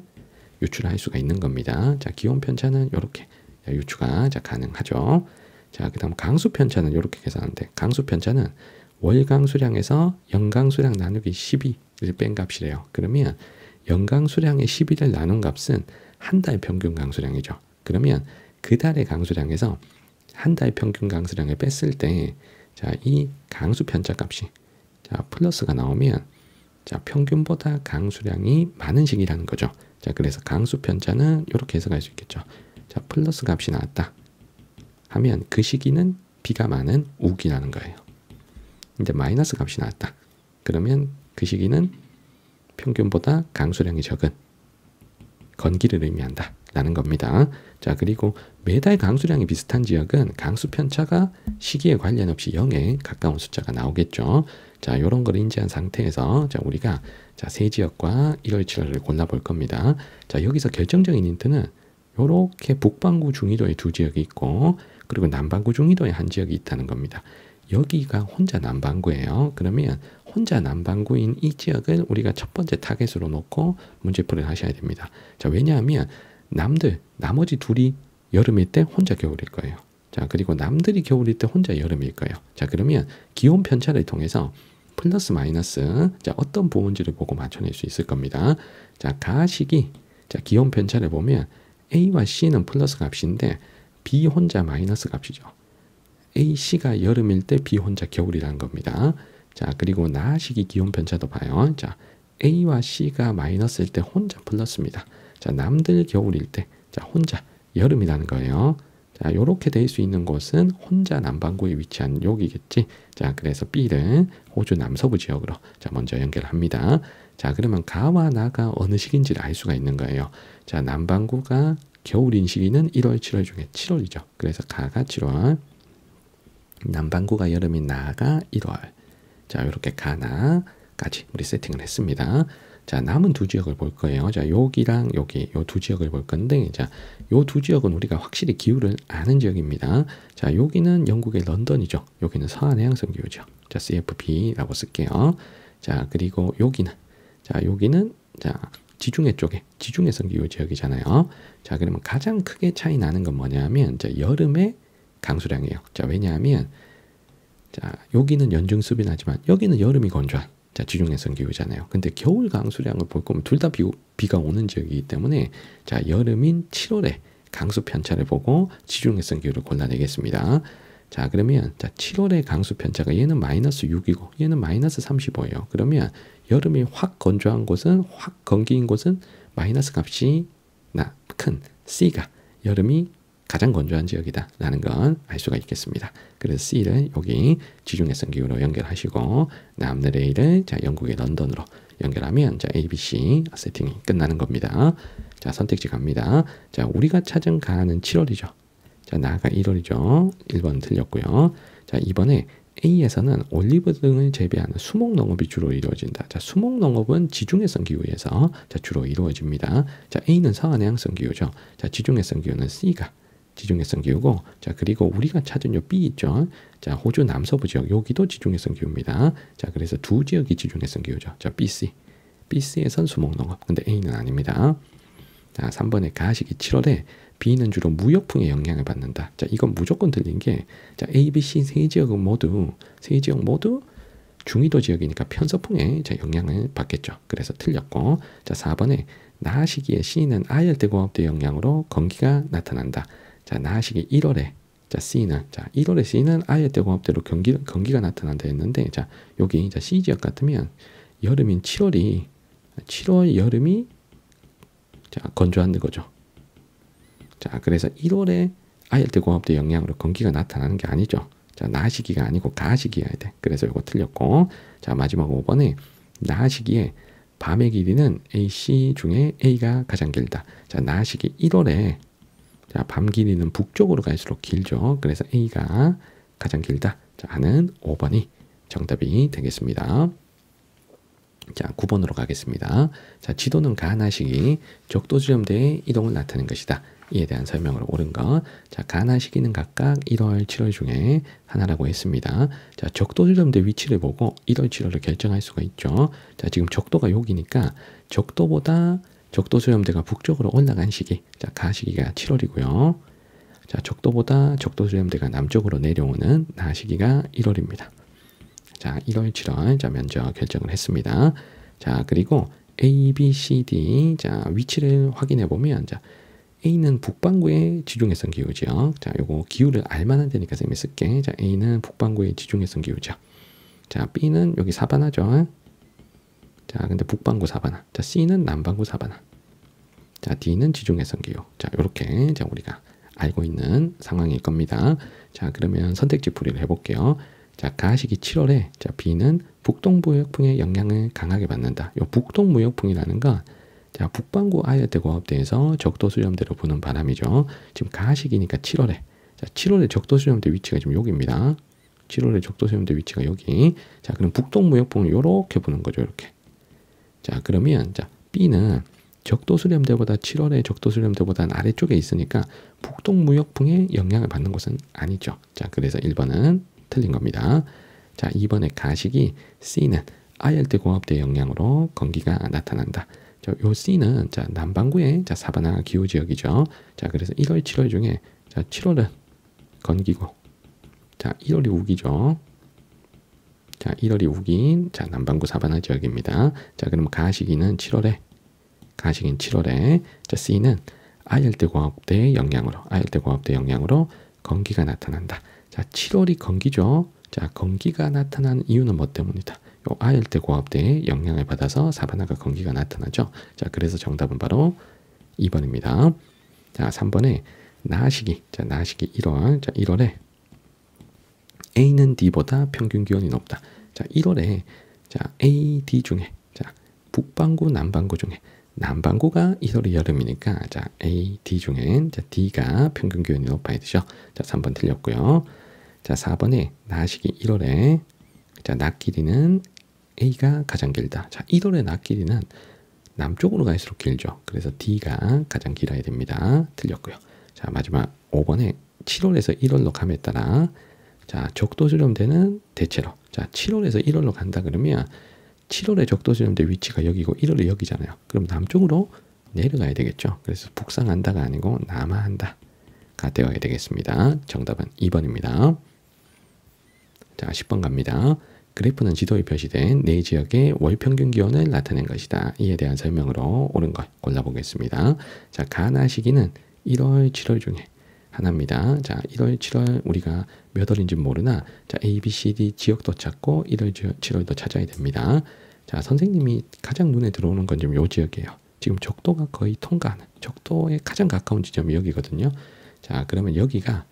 유출할 수가 있는 겁니다. 자, 기온 편차는 이렇게 유추가 자, 가능하죠. 자, 그 다음 강수 편차는 이렇게 계산하는데 강수 편차는 월 강수량에서 연 강수량 나누기 12를 뺀 값이래요. 그러면 연 강수량의 12를 나눈 값은 한 달 평균 강수량이죠. 그러면 그 달의 강수량에서 한 달 평균 강수량을 뺐을 때 자, 이 강수 편차 값이 자, 플러스가 나오면 자, 평균보다 강수량이 많은 시기라는 거죠. 자, 그래서 강수 편차는 이렇게 해석할 수 있겠죠. 자, 플러스 값이 나왔다 하면 그 시기는 비가 많은 우기라는 거예요. 이제 마이너스 값이 나왔다. 그러면 그 시기는 평균보다 강수량이 적은 건기를 의미한다 라는 겁니다. 자, 그리고 매달 강수량이 비슷한 지역은 강수 편차가 시기에 관련 없이 0에 가까운 숫자가 나오겠죠. 자, 이런 걸 인지한 상태에서 자, 우리가 자, 세 지역과 1월 7월을 골라볼 겁니다. 자, 여기서 결정적인 힌트는 이렇게 북반구 중위도에 두 지역이 있고 그리고 남반구 중위도에 한 지역이 있다는 겁니다. 여기가 혼자 남반구예요. 그러면 혼자 남반구인 이 지역을 우리가 첫 번째 타겟으로 놓고 문제풀이를 하셔야 됩니다. 자, 왜냐하면 나머지 둘이 여름일 때 혼자 겨울일 거예요. 자, 그리고 남들이 겨울일 때 혼자 여름일 거예요. 자, 그러면 기온 편차를 통해서 플러스 마이너스 자, 어떤 부분지를 보고 맞춰낼 수 있을 겁니다. 자, 가시기 자, 기온 편차를 보면 A와 C는 플러스 값인데 B 혼자 마이너스 값이죠. A, C가 여름일 때 B 혼자 겨울이라는 겁니다. 자, 그리고 나시기 기온 편차도 봐요. 자, A와 C가 마이너스일 때 혼자 플러스입니다. 자, 남들 겨울일 때 자, 혼자 여름이라는 거예요. 자, 요렇게 될 수 있는 곳은 혼자 남반구에 위치한 여기겠지. 자, 그래서 B를 호주 남서부 지역으로 자, 먼저 연결합니다. 자, 그러면 가와 나가 어느 시기인지를 알 수가 있는 거예요. 자, 남반구가 겨울인 시기는 1월, 7월 중에 7월이죠. 그래서 가가 7월, 남반구가 여름인 나가 1월. 자, 이렇게 가나까지 우리 세팅을 했습니다. 자, 남은 두 지역을 볼 거예요. 자, 여기랑 여기 요 두 지역을 볼 건데, 자, 요 두 지역은 우리가 확실히 기후를 아는 지역입니다. 자, 여기는 영국의 런던이죠. 여기는 서한 해양성 기후죠. 자, CFB라고 쓸게요. 자, 그리고 여기는 자, 지중해 쪽에 지중해성 기후 지역이잖아요. 자, 그러면 가장 크게 차이 나는 건 뭐냐면 자, 여름의 강수량이에요. 자, 왜냐하면 자, 여기는 연중 습이나지만 여기는 여름이 건조한 자, 지중해성 기후잖아요. 근데 겨울 강수량을 볼 거면 둘 다 비가 오는 지역이기 때문에 자, 여름인 7월에 강수 편차를 보고 지중해성 기후를 골라내겠습니다. 자, 그러면 자, 7월의 강수 편차가 얘는 마이너스 6이고 얘는 마이너스 35예요. 그러면 여름이 확 건조한 곳은 확 건기인 곳은 마이너스 값이 큰 C가 여름이 가장 건조한 지역이다 라는 건 알 수가 있겠습니다. 그래서 C를 여기 지중해성 기후로 연결하시고 남는 A를 자, 영국의 런던으로 연결하면 자, A, B, C 세팅이 끝나는 겁니다. 자, 선택지 갑니다. 자, 우리가 찾은 가는 7월이죠. 자, 나가 1월이죠. 1번 틀렸고요. 자, 이번에 A에서는 올리브 등을 재배하는 수목 농업이 주로 이루어진다. 자, 수목 농업은 지중해성 기후에서 자, 주로 이루어집니다. 자, A는 서한 해양성 기후죠. 자, 지중해성 기후는 C가 지중해성 기후고, 자, 그리고 우리가 찾은 요 B 있죠. 자, 호주 남서부 지역 여기도 지중해성 기후입니다. 자, 그래서 두 지역이 지중해성 기후죠. 자, BC, BC에선 수목 농업. 근데 A는 아닙니다. 자, 3번에 가시기 7월에 B는 주로 무역풍의 영향을 받는다. 자, 이건 무조건 틀린 게, 자, A, B, C 세 지역 모두 중위도 지역이니까 편서풍의 영향을 받겠죠. 그래서 틀렸고, 자, 4번에 나하 시기에 C는 아열대공업대 영향으로 건기가 나타난다. 자, 나하 시기 1월에 자, C는, 자, 1월에 C는 아열대공업대로 건기가 나타난다 했는데, 자, 여기 자, C 지역 같으면 여름인 7월 여름이 자, 건조한 거죠. 자, 그래서 1월에 아열대공업대 영향으로 건기가 나타나는 게 아니죠. 자, 나하 시기가 아니고 가하 시기여야 돼. 그래서 이거 틀렸고, 자, 마지막 5번에 나하 시기에 밤의 길이는 AC 중에 A가 가장 길다. 자, 나하 시기 1월에 자, 밤 길이는 북쪽으로 갈수록 길죠. 그래서 A가 가장 길다. 자, 하는 5번이 정답이 되겠습니다. 자, 9번으로 가겠습니다. 자, 지도는 가나 시기 적도 지점대의 이동을 나타낸 것이다. 이에 대한 설명으로 옳은 것. 자, 가나 시기는 각각 1월, 7월 중에 하나라고 했습니다. 자, 적도 지점대 위치를 보고 1월, 7월을 결정할 수가 있죠. 자, 지금 적도가 여기니까 적도보다 적도 지점대가 북쪽으로 올라간 시기. 자, 가 시기가 7월이고요. 자, 적도보다 적도 지점대가 남쪽으로 내려오는 나 시기가 1월입니다. 자, 1월, 7월 자, 면적 결정을 했습니다. 자, 그리고 A, B, C, D 자, 위치를 확인해 보면 자, A는 북반구의 지중해성 기후지역. 자, 요거 기후를 알만한 데니까 선생님이 쓸게. 자, A는 북반구의 지중해성 기후지역. 자, B는 여기 사바나죠. 자, 근데 북반구 사바나. 자, C는 남반구 사바나. 자, D는 지중해성 기후. 자, 요렇게 자, 우리가 알고 있는 상황일 겁니다. 자, 그러면 선택지 풀이를 해볼게요. 자, 가시기 7월에 자, B는 북동무역풍의 영향을 강하게 받는다. 요 북동무역풍이라는 건 자, 북반구 아열대공업대에서 적도수렴대로 부는 바람이죠. 지금 가시기니까 7월에 자, 7월에 적도수렴대 위치가 지금 여기입니다. 7월에 적도수렴대 위치가 여기. 자, 그럼 북동무역풍은 요렇게 부는 거죠. 이렇게. 자, 그러면 자, B는 적도수렴대보다 7월에 적도수렴대보다는 아래쪽에 있으니까 북동무역풍의 영향을 받는 것은 아니죠. 자, 그래서 1번은 틀린 겁니다. 자, 2번에 가시기 C는 아열대공업대 영향으로 건기가 나타난다. 자, 요 C는 자, 남반구의 자, 사바나 기후 지역이죠. 자, 그래서 1월, 7월 중에 자, 7월은 건기고 자, 1월이 우기죠. 자, 1월이 우긴 자, 남반구 사바나 지역입니다. 자, 그럼 가시기는 7월에 자, C는 아열대공업대 영향으로 건기가 나타난다. 자, 7월이 건기죠. 자, 건기가 나타나는 이유는 뭐 때문이다? 요 아열대공업대의 영향을 받아서 사바나가 건기가 나타나죠. 자, 그래서 정답은 바로 2번입니다. 자, 3번에 나시기. 자, 나시기 1월. 자, 1월에 A는 D보다 평균 기온이 높다. 자, 1월에 자, A, D 중에 자, 북반구, 남반구 중에 남반구가 1월이 여름이니까 자, A, D 중엔 자, D가 평균 기온이 높아야 되죠. 자, 3번 틀렸고요. 자, 4번에 나시기 1월에 자, 낮 길이는 A가 가장 길다. 자, 1월의 낮 길이는 남쪽으로 갈수록 길죠. 그래서 D가 가장 길어야 됩니다. 틀렸고요. 자, 마지막 5번에 7월에서 1월로 감에 따라 자, 적도수렴대는 대체로 자, 7월에서 1월로 간다 그러면 7월에 적도수렴대 위치가 여기고 1월이 여기잖아요. 그럼 남쪽으로 내려가야 되겠죠. 그래서 북상한다가 아니고 남하한다가 되어야 되겠습니다. 정답은 2번입니다. 자, 10번 갑니다. 그래프는 지도에 표시된 네 지역의 월 평균 기온을 나타낸 것이다. 이에 대한 설명으로 옳은 것 골라보겠습니다. 자, 가나 시기는 1월, 7월 중에 하나입니다. 자, 1월, 7월 우리가 몇 월인지 모르나 자, A, B, C, D 지역도 찾고 1월, 7월도 찾아야 됩니다. 자, 선생님이 가장 눈에 들어오는 건 지금 요 지역이에요. 지금 적도가 거의 통과하는 적도에 가장 가까운 지점이 여기거든요. 자, 그러면 여기가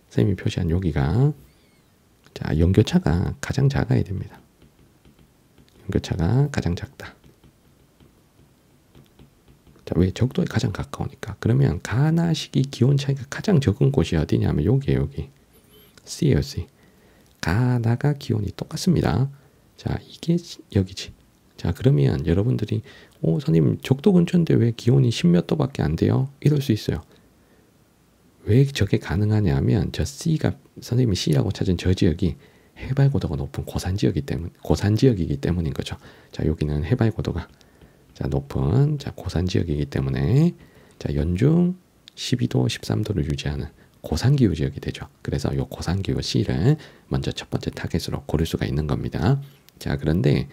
선생님이 표시한 여기가 자, 연교차가 가장 작아야 됩니다. 연교차가 가장 작다. 자, 왜 적도에 가장 가까우니까. 그러면 가나 시기 기온 차이가 가장 적은 곳이 어디냐면 여기에요, 여기. C예요, C. 가나가 기온이 똑같습니다. 자, 이게 여기지. 자, 그러면 여러분들이 선생님 적도 근처인데 왜 기온이 10몇 도밖에 안 돼요? 이럴 수 있어요. 왜 저게 가능하냐면 저 C가 선생님이 C라고 찾은 저 지역이 해발고도가 높은 고산지역이기 때문인 거죠. 자, 여기는 해발고도가 자, 높은 자, 고산지역이기 때문에 자, 연중 12도, 13도를 유지하는 고산기후 지역이 되죠. 그래서 이 고산기후 C를 먼저 첫 번째 타겟으로 고를 수가 있는 겁니다. 자, 그런데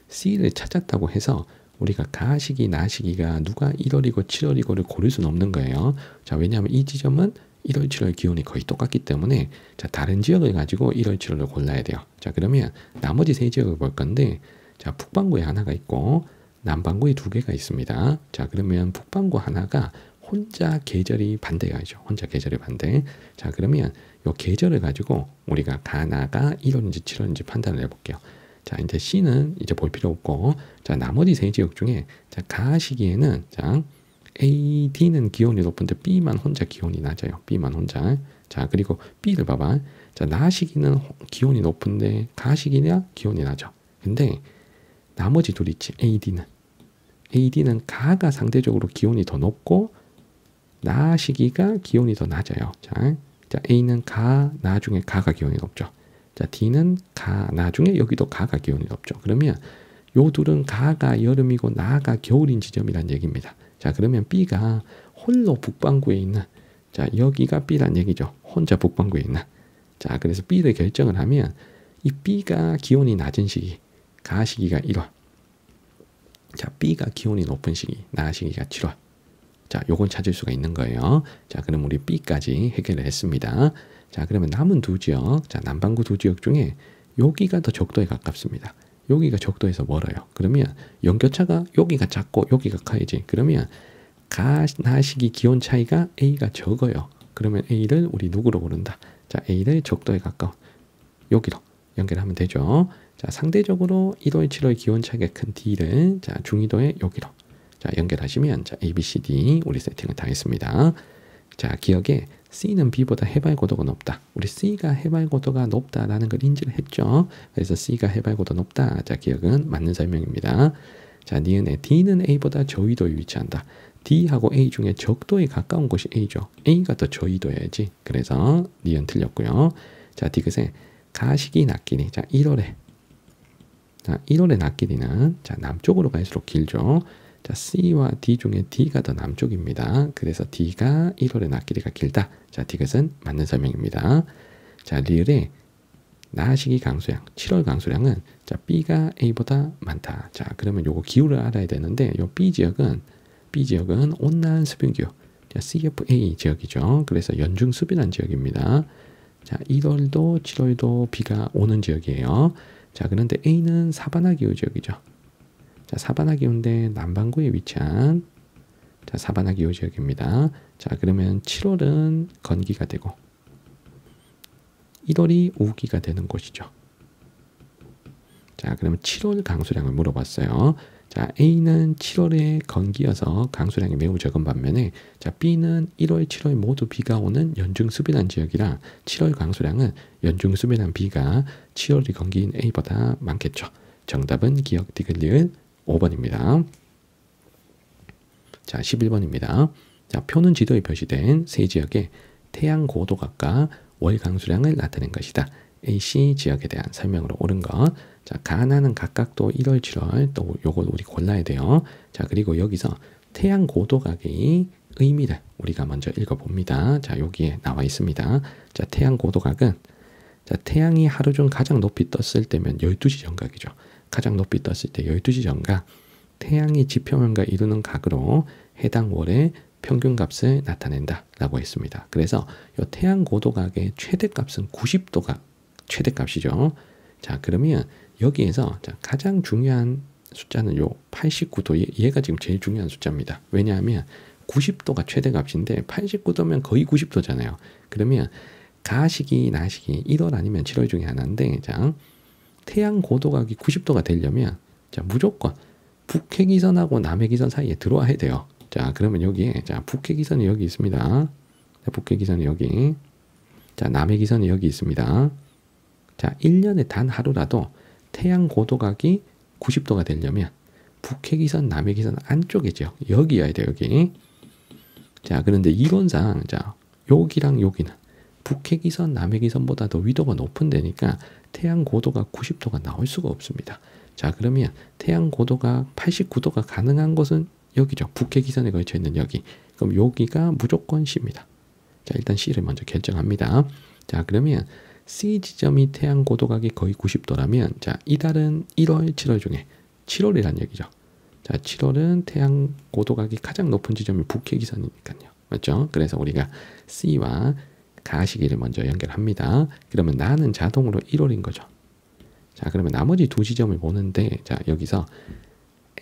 C를 찾았다고 해서 우리가 가시기, 나시기가 누가 1월이고 7월이고를 고를 수는 없는 거예요. 자, 왜냐하면 이 지점은 1월, 7월 기온이 거의 똑같기 때문에 자, 다른 지역을 가지고 1월, 7월을 골라야 돼요. 자, 그러면 나머지 세 지역을 볼 건데 자, 북반구에 하나가 있고 남반구에 두 개가 있습니다. 자, 그러면 북반구 하나가 혼자 계절이 반대가죠. 혼자 계절이 반대. 자, 그러면 이 계절을 가지고 우리가 가나가 1월인지 7월인지 판단을 해볼게요. 자, 이제 C는 이제 볼 필요 없고, 자, 나머지 세 지역 중에, 자, 가 시기에는, 자, A, D는 기온이 높은데 B만 혼자 기온이 낮아요. B만 혼자. 자, 그리고 B를 봐봐. 자, 나 시기는 기온이 높은데 가 시기냐 기온이 낮아. 근데 나머지 둘 있지. AD는 가가 상대적으로 기온이 더 높고, 나 시기가 기온이 더 낮아요. 자, A는 가, 나 중에 가가 기온이 높죠. 자, D는 가, 나중에 여기도 가가 기온이 높죠. 그러면 요 둘은 가가 여름이고 나가 겨울인 지점이란 얘기입니다. 자, 그러면 B가 홀로 북반구에 있는, 자, 여기가 B란 얘기죠. 혼자 북반구에 있는. 자, 그래서 B를 결정을 하면 이 B가 기온이 낮은 시기, 가 시기가 1월. 자, B가 기온이 높은 시기, 나 시기가 7월. 자, 요건 찾을 수가 있는 거예요. 자, 그럼 우리 B까지 해결을 했습니다. 자, 그러면 남은 두 지역, 자, 남반구 두 지역 중에 여기가 더 적도에 가깝습니다. 여기가 적도에서 멀어요. 그러면 연교차가 여기가 작고 여기가 커야지. 그러면 가, 나 시기 기온 차이가 A가 적어요. 그러면 A를 우리 누구로 고른다? 자, A를 적도에 가까운 여기로 연결하면 되죠. 자, 상대적으로 1월, 7월 기온 차이가 큰 D를 자, 중위도에 여기로 자, 연결하시면 자, A, B, C, D 우리 세팅을 다 했습니다. 자, 기억에 C는 B보다 해발 고도가 높다. 우리 C가 해발 고도가 높다라는 걸 인지를 했죠. 그래서 C가 해발 고도 높다. 자, 기억은 맞는 설명입니다. 자, 니은에 D는 A보다 저위도에 위치한다. D하고 A 중에 적도에 가까운 곳이 A죠. A가 더 저위도여야지. 그래서 니은 틀렸고요. 자, 디귿에 가시기 낮길이 자, 1월에 자, 1월의 낮길이는 자, 남쪽으로 갈수록 길죠. 자, C와 D 중에 D가 더 남쪽입니다. 그래서 D가 1월의 낮길이가 길다. 자, 디귿은 맞는 설명입니다. 자, 리을의 나시기 강수량, 7월 강수량은 자, B가 A보다 많다. 자, 그러면 요거 기후를 알아야 되는데 요 B 지역은 온난 수변기후. 자, CFA 지역이죠. 그래서 연중 수변한 지역입니다. 자, 1월도 7월도 비가 오는 지역이에요. 자, 그런데 A는 사바나 기후 지역이죠. 자, 사바나 기후인데 남반구에 위치한 자, 사바나 기후 지역입니다. 자, 그러면 7월은 건기가 되고 1월이 우기가 되는 곳이죠. 자, 그러면 7월 강수량을 물어봤어요. 자, A는 7월에 건기여서 강수량이 매우 적은 반면에 자, B는 1월, 7월 모두 비가 오는 연중 수변한 지역이라 7월 강수량은 연중 수변한 B가 7월이 건기인 A보다 많겠죠. 정답은 기억 디귿리을 5번입니다. 자, 11번입니다. 자, 표는 지도에 표시된 세 지역의 태양 고도각과 월 강수량을 나타낸 것이다. AC 지역에 대한 설명으로 옳은 것. 자, 가나는 각각 또 1월, 7월 또 요걸 우리 골라야 돼요. 자, 그리고 여기서 태양 고도각의 의미를 우리가 먼저 읽어봅니다. 자, 여기에 나와 있습니다. 자, 태양 고도각은 자, 태양이 하루 중 가장 높이 떴을 때면 12시 정각이죠. 가장 높이 떴을 때 12시 정각, 태양이 지표면과 이루는 각으로 해당 월의 평균값을 나타낸다 라고 했습니다. 그래서 이 태양 고도각의 최대값은 90도가 최대값이죠. 자, 그러면 여기에서 자, 가장 중요한 숫자는 요 89도, 얘가 지금 제일 중요한 숫자입니다. 왜냐하면 90도가 최대값인데 89도면 거의 90도잖아요. 그러면 가시기, 나시기 1월 아니면 7월 중에 하나인데 자, 태양 고도각이 90도가 되려면 자, 무조건 북해기선하고 남해기선 사이에 들어와야 돼요. 자, 그러면 여기에 자, 북해기선이 여기 있습니다. 자, 북해기선이 여기. 자, 남해기선이 여기 있습니다. 자, 1년에 단 하루라도 태양 고도각이 90도가 되려면 북해기선, 남해기선 안쪽이죠. 여기여야 돼요, 여기. 자, 그런데 이론상 자, 여기랑 여기는 북해기선, 남해기선보다 더 위도가 높은 데니까 태양 고도가 90도가 나올 수가 없습니다. 자, 그러면 태양 고도가 89도가 가능한 곳은 여기죠. 북해기선에 걸쳐 있는 여기. 그럼 여기가 무조건 C입니다. 자, 일단 C를 먼저 결정합니다. 자, 그러면 C 지점이 태양 고도각이 거의 90도라면 자, 이달은 1월, 7월 중에 7월이란 얘기죠. 자, 7월은 태양 고도각이 가장 높은 지점이 북해기선이니까요. 맞죠? 그래서 우리가 C와 가시기를 먼저 연결합니다. 그러면 나는 자동으로 1월인 거죠. 자, 그러면 나머지 두 지점을 보는데 자, 여기서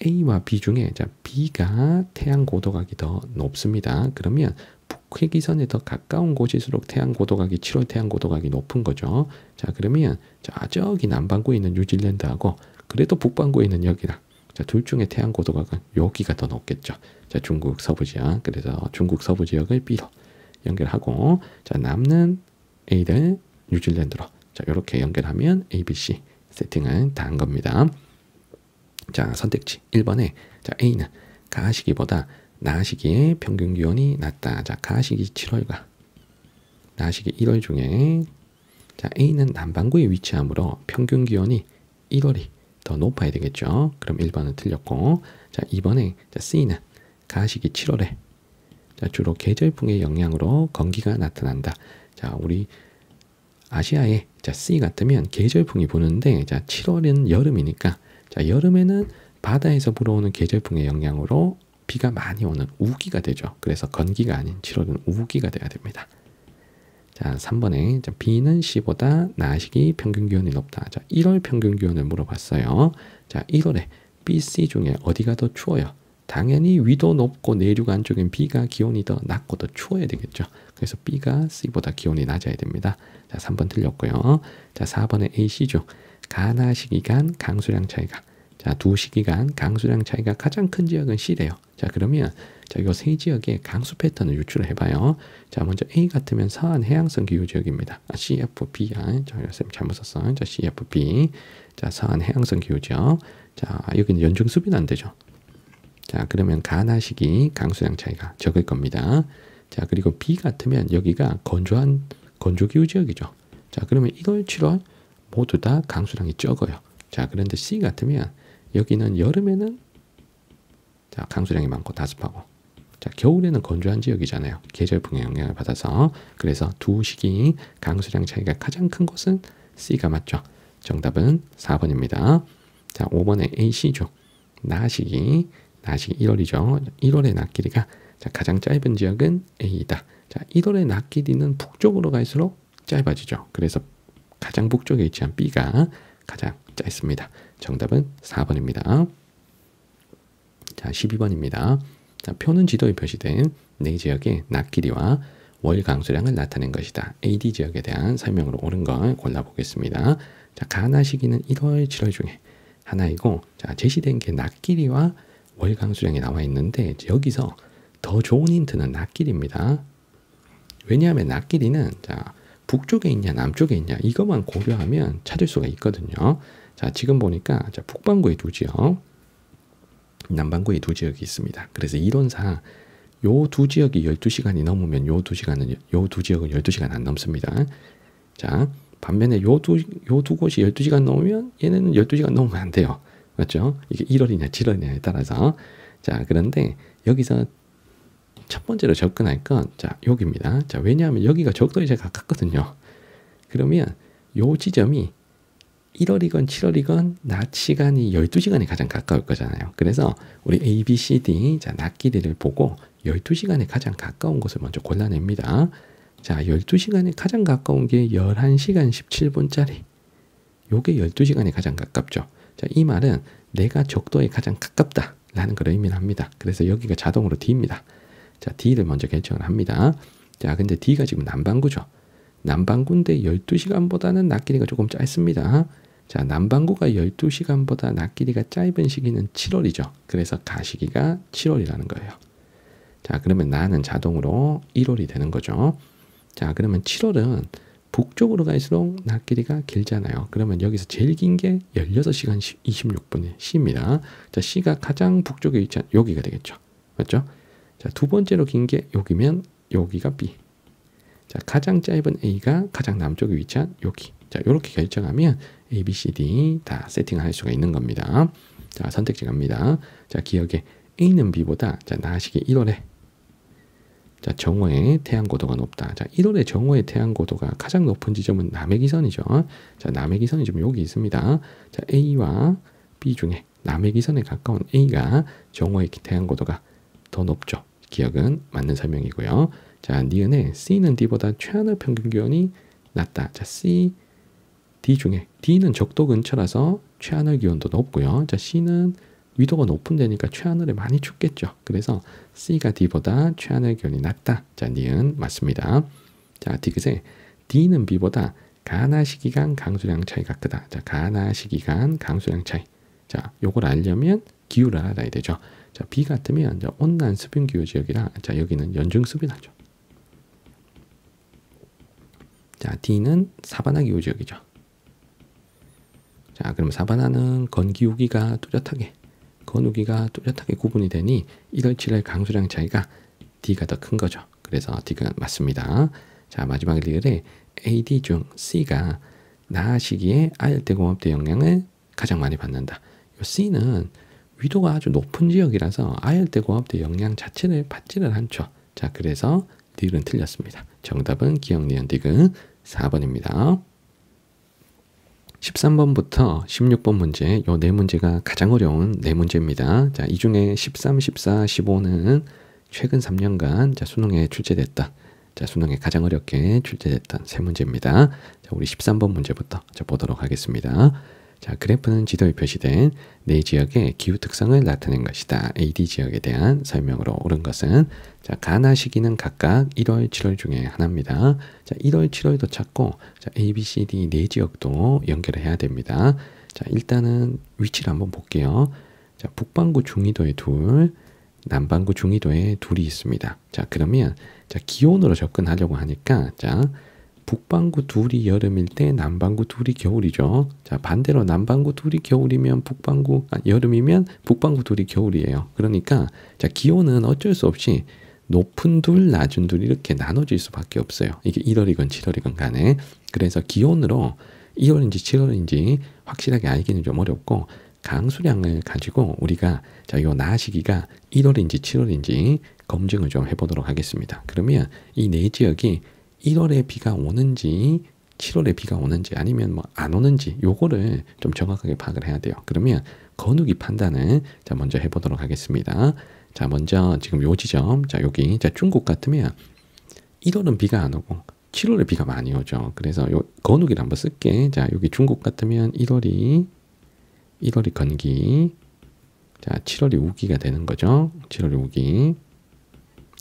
A와 B 중에 자, B가 태양 고도각이 더 높습니다. 그러면 북회기선에 더 가까운 곳일수록 태양 고도각이 7월 태양 고도각이 높은 거죠. 자, 그러면 자, 저기 남반구에 있는 뉴질랜드하고 그래도 북반구에 있는 여기랑 자, 둘 중에 태양 고도각은 여기가 더 높겠죠. 자, 중국 서부 지역. 그래서 중국 서부 지역을 B로 연결하고 자, 남는 A를 뉴질랜드로 자, 이렇게 연결하면 A, B, C 세팅을 다 한 겁니다. 자, 선택지 1번에 자, A는 가시기보다 나시기의 평균 기온이 낮다. 자, 가시기 7월과 나시기 1월 중에 자, A는 남반구에 위치하므로 평균 기온이 1월이 더 높아야 되겠죠. 그럼 1번은 틀렸고 자, 2번에 자, C는 가시기 7월에 자, 주로 계절풍의 영향으로 건기가 나타난다. 자, 우리 아시아에 자, C 같으면 계절풍이 부는데 자, 7월은 여름이니까 자, 여름에는 바다에서 불어오는 계절풍의 영향으로 비가 많이 오는 우기가 되죠. 그래서 건기가 아닌 7월은 우기가 돼야 됩니다. 자, 3번에 자, B는 C보다 나시기 평균 기온이 높다. 자, 1월 평균 기온을 물어봤어요. 자, 1월에 B, C 중에 어디가 더 추워요? 당연히 위도 높고 내륙 안쪽엔 B가 기온이 더 낮고 더 추워야 되겠죠. 그래서 B가 C보다 기온이 낮아야 됩니다. 자, 3번 틀렸고요. 자, 4번에 A, C 중 가나 시기간 강수량 차이가 자, 두 시기간 강수량 차이가 가장 큰 지역은 C래요. 자, 그러면 자, 요 세 지역의 강수 패턴을 유출을 해봐요. 자, 먼저 A 같으면 서한 해양성 기후 지역입니다. CFB야. 자, 쌤 잘못 썼어. 자, CFB. 자, 서한 해양성 기후 지역. 자, 여기는 연중 수비는 안 되죠. 자, 그러면 가나 시기 강수량 차이가 적을 겁니다. 자, 그리고 B 같으면 여기가 건조한 건조기후 지역이죠. 자, 그러면 1월, 7월 모두 다 강수량이 적어요. 자, 그런데 C 같으면 여기는 여름에는 자, 강수량이 많고 다습하고 자, 겨울에는 건조한 지역이잖아요. 계절풍의 영향을 받아서. 그래서 두 시기 강수량 차이가 가장 큰 곳은 C가 맞죠. 정답은 4번입니다. 자, 5번에 A, C 중 나시기 1월이죠. 1월의 낮 길이가 자, 가장 짧은 지역은 A이다. 자, 1월의 낮 길이는 북쪽으로 갈수록 짧아지죠. 그래서 가장 북쪽에 위치한 B가 가장 짧습니다. 정답은 4번입니다. 자, 12번입니다. 자, 표는 지도에 표시된 네 지역의 낮 길이와 월 강수량을 나타낸 것이다. AD 지역에 대한 설명으로 옳은 걸 골라보겠습니다. 자, 가나 시기는 1월, 7월 중에 하나이고 자, 제시된 게 낮 길이와 월 강수량이 나와 있는데 여기서 더 좋은 힌트는 낮 길이입니다. 왜냐하면 낮 길이는 자, 북쪽에 있냐 남쪽에 있냐 이것만 고려하면 찾을 수가 있거든요. 자, 지금 보니까 자, 북반구에 두 지역 남반구에 두 지역이 있습니다. 그래서 이론상 요 두 지역이 12시간이 넘으면 요 두 지역은 12시간 안 넘습니다. 자, 반면에 요 두 곳이 12시간 넘으면 얘네는 12시간 넘으면 안 돼요. 맞죠? 이게 1월이냐 7월이냐에 따라서. 자, 그런데 여기서 첫 번째로 접근할 건 자, 여기입니다. 자, 왜냐하면 여기가 적도에 제일 가깝거든요. 그러면 요 지점이 1월이건 7월이건 낮 시간이 12시간이 가장 가까울 거잖아요. 그래서 우리 A, B, C, D 자, 낮 길이를 보고 12시간에 가장 가까운 곳을 먼저 골라냅니다. 자, 12시간에 가장 가까운 게 11시간 17분짜리. 요게 12시간에 가장 가깝죠. 자, 이 말은 내가 적도에 가장 가깝다라는 걸 의미를 합니다. 그래서 여기가 자동으로 D입니다. 자, D를 먼저 결정을 합니다. 자, 근데 D가 지금 남반구죠. 남반구인데 12시간보다는 낮 길이가 조금 짧습니다. 자, 남반구가 12시간보다 낮 길이가 짧은 시기는 7월이죠. 그래서 가시기가 7월이라는 거예요. 자, 그러면 나는 자동으로 1월이 되는 거죠. 자, 그러면 7월은 북쪽으로 갈수록 낮 길이가 길잖아요. 그러면 여기서 제일 긴 게 16시간 26분의 C입니다. 자, C가 가장 북쪽에 위치한 여기가 되겠죠. 맞죠? 자, 두 번째로 긴 게 여기면 여기가 B. 자, 가장 짧은 A가 가장 남쪽에 위치한 여기. 자, 이렇게 결정하면 A, B, C, D 다 세팅할 수가 있는 겁니다. 자, 선택지 갑니다. 자, 기억에 A는 B보다 자, 나시기 1월에 자, 정오의 태양고도가 높다. 자, 1월의 정오의 태양고도가 가장 높은 지점은 남해기선이죠. 자, 남해기선이 지금 여기 있습니다. 자, A와 B 중에 남해기선에 가까운 A가 정오의 태양고도가 더 높죠. 기억은 맞는 설명이고요. 자, 니은의 C는 D보다 최하늘 평균 기온이 낮다. 자, C, D 중에 D는 적도 근처라서 최하늘 기온도 높고요. 자, C는 위도가 높은 데니까 최하늘에 많이 춥겠죠. 그래서 C가 D보다 최하늘 기온이 낮다. 자, 니은 맞습니다. 자, 디귿에 D는 B보다 가나 시기간 강수량 차이가 크다. 자, 가나 시기간 강수량 차이. 자, 요걸 알려면 기후를 알아야 되죠. 자, B 같으면 온난 수변 기후 지역이라 자, 여기는 연중 수변하죠. 자, D는 사바나 기후 지역이죠. 자, 그럼 사바나는 건기우기가 뚜렷하게 구분이 되니 1월 7일 강수량 차이가 D가 더 큰 거죠. 그래서 D가 맞습니다. 자, 마지막 리을에 AD 중 C가 나아 시기에 아열대공업대 영향을 가장 많이 받는다. 요 C는 위도가 아주 높은 지역이라서 아열대공업대 영향 자체를 받지를 않죠. 자, 그래서 리을은 틀렸습니다. 정답은 기억, 니은, 디귿 4번입니다. 13번부터 16번 문제, 요 네 문제가 가장 어려운 네 문제입니다. 자, 이 중에 13, 14, 15는 최근 3년간 자, 수능에 출제됐던, 자, 수능에 가장 어렵게 출제됐던 세 문제입니다. 자, 우리 13번 문제부터 자, 보도록 하겠습니다. 자, 그래프는 지도에 표시된 네 지역의 기후 특성을 나타낸 것이다. AD 지역에 대한 설명으로 옳은 것은 자, 가나 시기는 각각 1월, 7월 중에 하나입니다. 자, 1월, 7월도 찾고 자, A, B, C, D 네 지역도 연결을 해야 됩니다. 자, 일단은 위치를 한번 볼게요. 자, 북반구 중위도에 둘, 남반구 중위도에 둘이 있습니다. 자, 그러면 자, 기온으로 접근하려고 하니까 자, 북반구 둘이 여름일 때 남반구 둘이 겨울이죠. 자, 반대로 남반구 둘이 겨울이면 여름이면 북반구 둘이 겨울이에요. 그러니까 자, 기온은 어쩔 수 없이 높은 둘, 낮은 둘 이렇게 나눠질 수밖에 없어요. 이게 1월이건 7월이건 간에. 그래서 기온으로 1월인지 7월인지 확실하게 알기는 좀 어렵고 강수량을 가지고 우리가 자, 요 나아 시기가 1월인지 7월인지 검증을 좀 해보도록 하겠습니다. 그러면 이 네 지역이 1월에 비가 오는지 7월에 비가 오는지 아니면 뭐 안 오는지 요거를 좀 정확하게 파악을 해야 돼요. 그러면 건우기 판단을 자, 먼저 해보도록 하겠습니다. 자, 먼저 지금 요 지점, 자, 여기 자, 중국 같으면 1월은 비가 안 오고 7월에 비가 많이 오죠. 그래서 요 건우기를 한번 쓸게. 자, 여기 중국 같으면 1월이 건기, 자, 7월이 우기가 되는 거죠. 7월이 우기.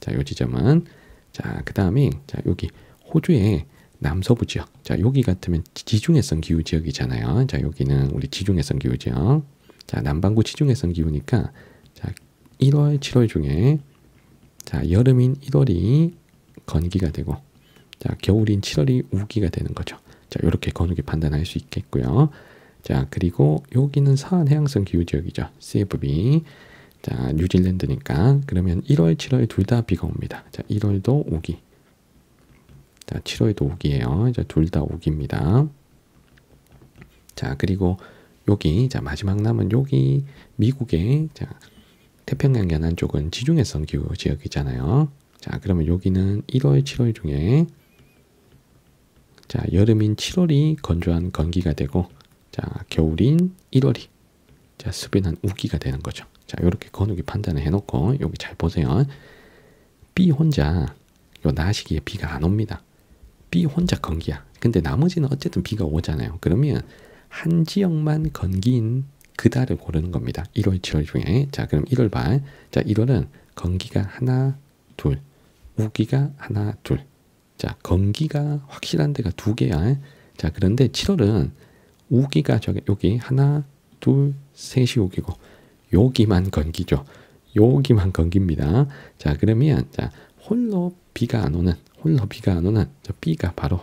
자, 요 지점은 자, 그 다음에 자, 여기 호주의 남서부 지역. 자, 여기 같으면 지중해성 기후 지역이잖아요. 자, 여기는 우리 지중해성 기후 지역. 자, 남반구 지중해성 기후니까 자, 1월, 7월 중에 자, 여름인 1월이 건기가 되고 자, 겨울인 7월이 우기가 되는 거죠. 자, 이렇게 건우기 판단할 수 있겠고요. 자, 그리고 여기는 서한 해양성 기후 지역이죠. CFB. 자, 뉴질랜드니까 그러면 1월, 7월 둘 다 비가 옵니다. 자, 1월도 우기. 자, 7월도 우기예요. 자, 둘 다 우기입니다. 자, 그리고 여기 자, 마지막 남은 여기 미국의 자, 태평양 연안 쪽은 지중해성 기후 지역이잖아요. 자, 그러면 여기는 1월, 7월 중에 자, 여름인 7월이 건조한 건기가 되고 자, 겨울인 1월이 자, 수변한 우기가 되는 거죠. 자, 이렇게 건우기 판단을 해놓고 여기 잘 보세요. B 혼자 요 나아 시기에 비가 안 옵니다. B 혼자 건기야. 근데 나머지는 어쨌든 비가 오잖아요. 그러면 한 지역만 건기인 그 달을 고르는 겁니다. 1월, 7월 중에. 자, 그럼 1월 봐. 자, 1월은 건기가 하나, 둘, 우기가 하나, 둘. 자, 건기가 확실한 데가 두 개야. 자, 그런데 7월은 우기가 여기 하나, 둘, 셋이 우기고 여기만 건기죠. 여기만 건기입니다. 자, 그러면 자, 홀로 비가 안 오는 저 B가 바로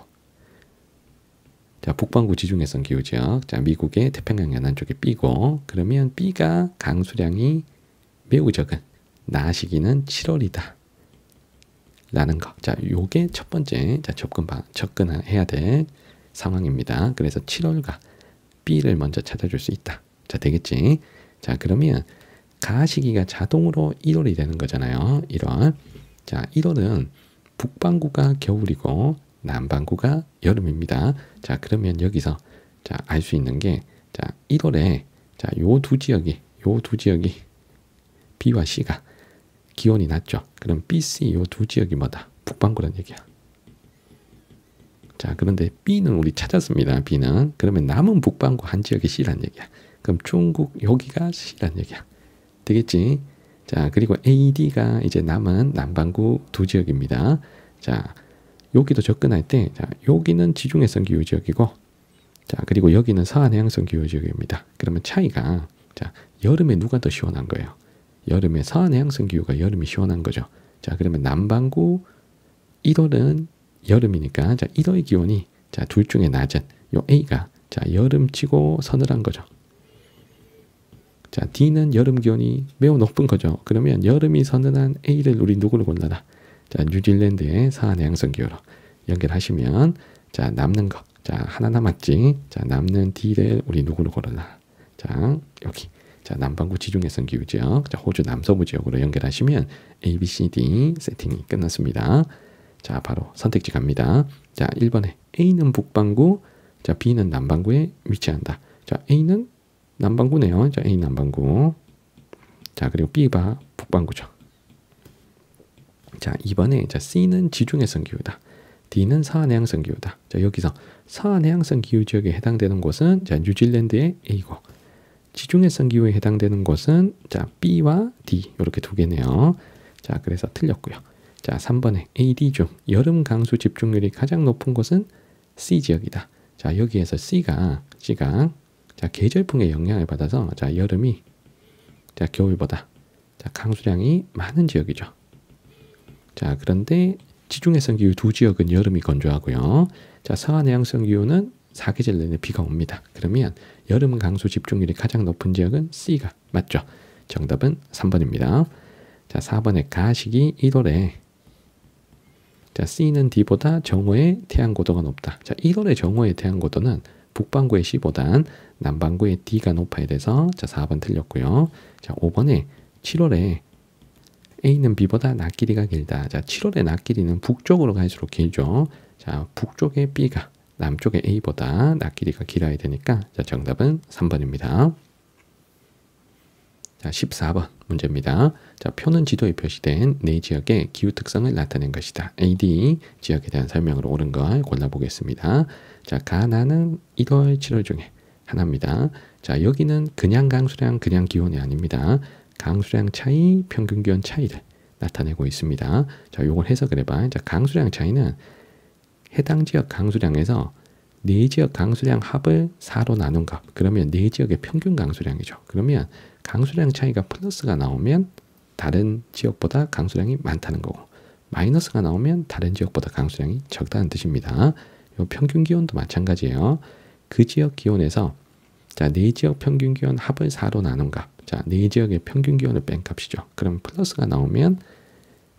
자, 북반구 지중해성 기후 지역. 자, 미국의 태평양 연안 쪽에 B고 그러면 B가 강수량이 매우 적은 나아 시기는 7월이다. 라는 거. 자, 요게 첫 번째 자, 접근해야 될 상황입니다. 그래서 7월과 B를 먼저 찾아줄 수 있다. 자, 되겠지? 자, 그러면 가시기가 자동으로 1월이 되는 거잖아요. 1월. 자, 1월은 북반구가 겨울이고 남반구가 여름입니다. 자, 그러면 여기서 자, 알 수 있는 게 자, 1월에 자, 요 두 지역이 B와 C가 기온이 낮죠. 그럼 B, C 요 두 지역이 뭐다? 북반구란 얘기야. 자, 그런데 B는 우리 찾았습니다. B는. 그러면 남은 북반구 한 지역이 C란 얘기야. 그럼 중국 여기가 C란 얘기야. 되겠지? 자, 그리고 AD가 이제 남은 남반구 두 지역입니다. 자, 여기도 접근할 때, 자, 여기는 지중해성 기후 지역이고, 자, 그리고 여기는 서한해양성 기후 지역입니다. 그러면 차이가, 자, 여름에 누가 더 시원한 거예요? 여름에 서한해양성 기후가 여름이 시원한 거죠. 자, 그러면 남반구 1월은 여름이니까, 자, 1월 기온이, 자, 둘 중에 낮은, 요 A가, 자, 여름치고 서늘한 거죠. 자, D는 여름 기온이 매우 높은 거죠. 그러면 여름이 서늘한 A를 우리 누구를 골라라? 자, 뉴질랜드의 서한해양성 기후로 연결하시면, 자, 남는 거, 자, 하나 남았지. 자, 남는 D를 우리 누구를 골라라? 자, 여기. 자, 남반구 지중해성 기후 지역, 자, 호주 남서부 지역으로 연결하시면 A, B, C, D 세팅이 끝났습니다. 자, 바로 선택지 갑니다. 자, 1번에 A는 북반구, 자, B는 남반구에 위치한다. 자, A는 남반구네요. 자, A 남반구. 자, 그리고 B가 북반구죠. 자, 2번에 자, C는 지중해성 기후다. D는 서한해양성 기후다. 자, 여기서 서한해양성 기후 지역에 해당되는 곳은 자, 뉴질랜드의 A고, 지중해성 기후에 해당되는 곳은 자, B와 D 이렇게 두 개네요. 자, 그래서 틀렸고요. 자, 3번에 AD 중 여름 강수 집중률이 가장 높은 곳은 C 지역이다. 자, 여기에서 C가 자, 계절풍의 영향을 받아서 자, 여름이 자, 겨울보다 자, 강수량이 많은 지역이죠. 자, 그런데 지중해성 기후 두 지역은 여름이 건조하고요. 자, 서한해양성 기후는 사계절 내내 비가 옵니다. 그러면 여름 강수 집중률이 가장 높은 지역은 C가 맞죠? 정답은 3번입니다. 자, 4번에 가시기 1월에 자, C는 D보다 정오의 태양 고도가 높다. 자, 1월의 정오의 태양 고도는 북반구의 C보단 남반구의 D가 높아야 돼서 자, 4번 틀렸고요. 자, 5번에 7월에 A는 B보다 낮 길이가 길다. 자, 7월의 낮 길이는 북쪽으로 갈수록 길죠. 자, 북쪽의 B가 남쪽의 A보다 낮 길이가 길어야 되니까 자, 정답은 3번입니다. 자, 14번 문제입니다. 자, 표는 지도에 표시된 네 지역의 기후 특성을 나타낸 것이다. AD 지역에 대한 설명으로 옳은 걸 골라보겠습니다. 자, 가나는 1월, 7월 중에 하나입니다. 자, 여기는 그냥 강수량, 그냥 기온이 아닙니다. 강수량 차이, 평균 기온 차이를 나타내고 있습니다. 자, 요걸 해석을 해봐. 자, 강수량 차이는 해당 지역 강수량에서 네 지역 강수량 합을 4로 나눈 것. 그러면 네 지역의 평균 강수량이죠. 그러면 강수량 차이가 플러스가 나오면 다른 지역보다 강수량이 많다는 거고, 마이너스가 나오면 다른 지역보다 강수량이 적다는 뜻입니다. 요 평균 기온도 마찬가지예요. 그 지역 기온에서 자, 네 지역 평균 기온 합을 4로 나눈 값. 자, 네 지역의 평균 기온을 뺀 값이죠. 그럼 플러스가 나오면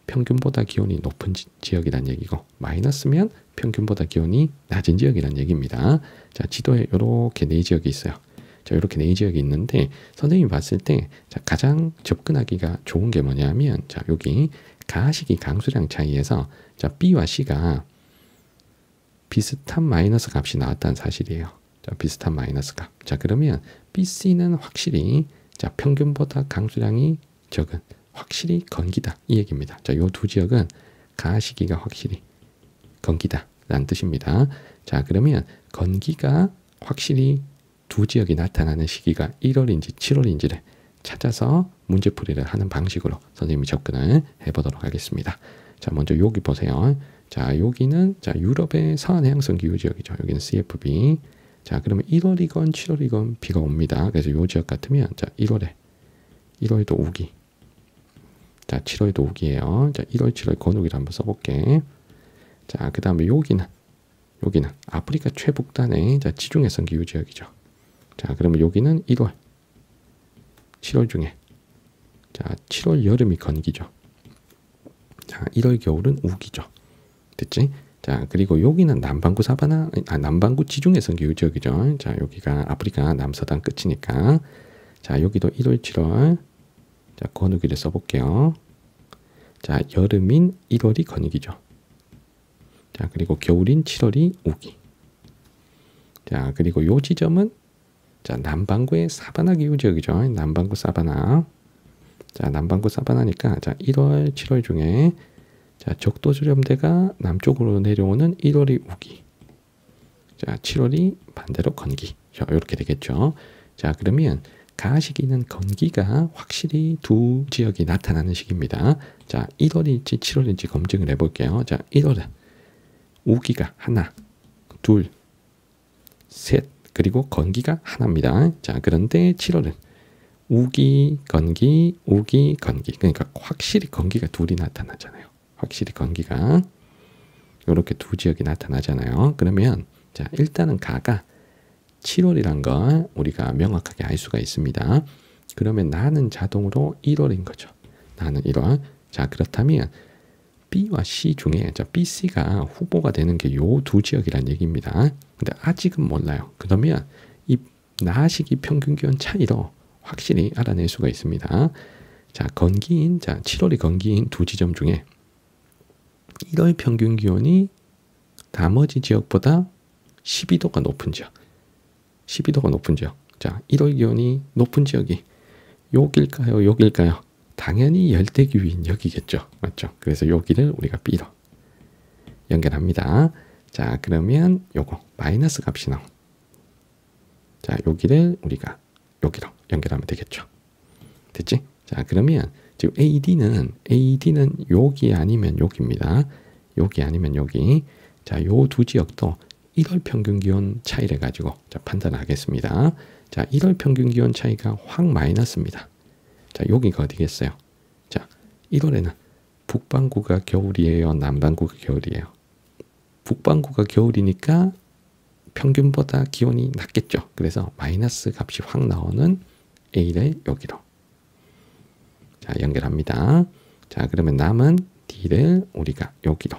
평균보다 기온이 높은 지역이란 얘기고, 마이너스면 평균보다 기온이 낮은 지역이란 얘기입니다. 자, 지도에 이렇게 네 지역이 있어요. 자, 이렇게 네 지역이 있는데 선생님이 봤을 때 자, 가장 접근하기가 좋은 게 뭐냐면 자, 여기 가시기 강수량 차이에서 자, B와 C가 비슷한 마이너스 값이 나왔다는 사실이에요. 자, 비슷한 마이너스 값. 자, 그러면 BC는 확실히 자, 평균보다 강수량이 적은 확실히 건기다 이 얘기입니다. 자, 요 두 지역은 가시기가 확실히 건기다 라는 뜻입니다. 자, 그러면 건기가 확실히 두 지역이 나타나는 시기가 1월인지 7월인지를 찾아서 문제풀이를 하는 방식으로 선생님이 접근을 해보도록 하겠습니다. 자, 먼저 여기 보세요. 자, 여기는 자, 유럽의 서한해양성 기후 지역이죠. 여기는 CFB. 자, 그러면 1월이건 7월이건 비가 옵니다. 그래서 요 지역 같으면 자, 1월에도 우기. 자, 7월에도 우기예요. 자, 1월, 7월 건우기를 한번 써볼게. 자, 그 다음에 여기는 아프리카 최북단의 자, 지중해성 기후 지역이죠. 자, 그러면 여기는 1월, 7월 중에 자, 7월 여름이 건기죠. 자, 1월 겨울은 우기죠. 됐지? 자, 그리고 여기는 남반구 사바나, 남반구 지중해성 기후 지역이죠. 자, 여기가 아프리카 남서단 끝이니까. 자, 여기도 1월, 7월. 자, 건우기를 써볼게요. 자, 여름인 1월이 건기죠. 자, 그리고 겨울인 7월이 우기. 자, 그리고 요 지점은 자, 남반구의 사바나 기후 지역이죠. 남반구 사바나. 자, 남반구 사바나니까 자, 1월, 7월 중에 자, 적도 수렴대가 남쪽으로 내려오는 1월이 우기. 자, 7월이 반대로 건기. 자, 이렇게 되겠죠. 자, 그러면 가시기는 건기가 확실히 두 지역이 나타나는 시기입니다. 자, 1월일지 7월일지 검증을 해볼게요. 자, 1월은 우기가 하나, 둘, 셋, 그리고 건기가 하나입니다. 자, 그런데 7월은 우기, 건기, 우기, 건기. 그러니까 확실히 건기가 둘이 나타나잖아요. 확실히 건기가 이렇게 두 지역이 나타나잖아요. 그러면 자, 일단은 가가 7월이란 걸 우리가 명확하게 알 수가 있습니다. 그러면 나는 자동으로 1월인 거죠. 나는 1월. 자, 그렇다면 B와 C 중에 자, B, C가 후보가 되는 게 요 두 지역이란 얘기입니다. 근데 아직은 몰라요. 그러면 이 나시기 평균 기온 차이로 확실히 알아낼 수가 있습니다. 자, 건기인, 자, 7월이 건기인 두 지점 중에 1월 평균 기온이 나머지 지역보다 12도가 높은 지역. 12도가 높은 지역. 자, 1월 기온이 높은 지역이 여길까요? 여길까요? 당연히 열대기후인 여기겠죠. 맞죠? 그래서 여기를 우리가 B로 연결합니다. 자, 그러면 요거 마이너스 값이 나온. 자, 여기를 우리가 여기로 연결하면 되겠죠. 됐지? 자, 그러면 지금 AD는 여기 아니면 여기입니다. 여기 아니면 여기. 자, 요 두 지역도 1월 평균 기온 차이를 가지고 자, 판단하겠습니다. 자, 1월 평균 기온 차이가 확 마이너스입니다. 자, 여기가 어디겠어요? 자, 1월에는 북반구가 겨울이에요? 남반구가 겨울이에요? 북반구가 겨울이니까 평균보다 기온이 낮겠죠. 그래서 마이너스 값이 확 나오는 A를 여기로 자, 연결합니다. 자, 그러면 남은 D를 우리가 여기로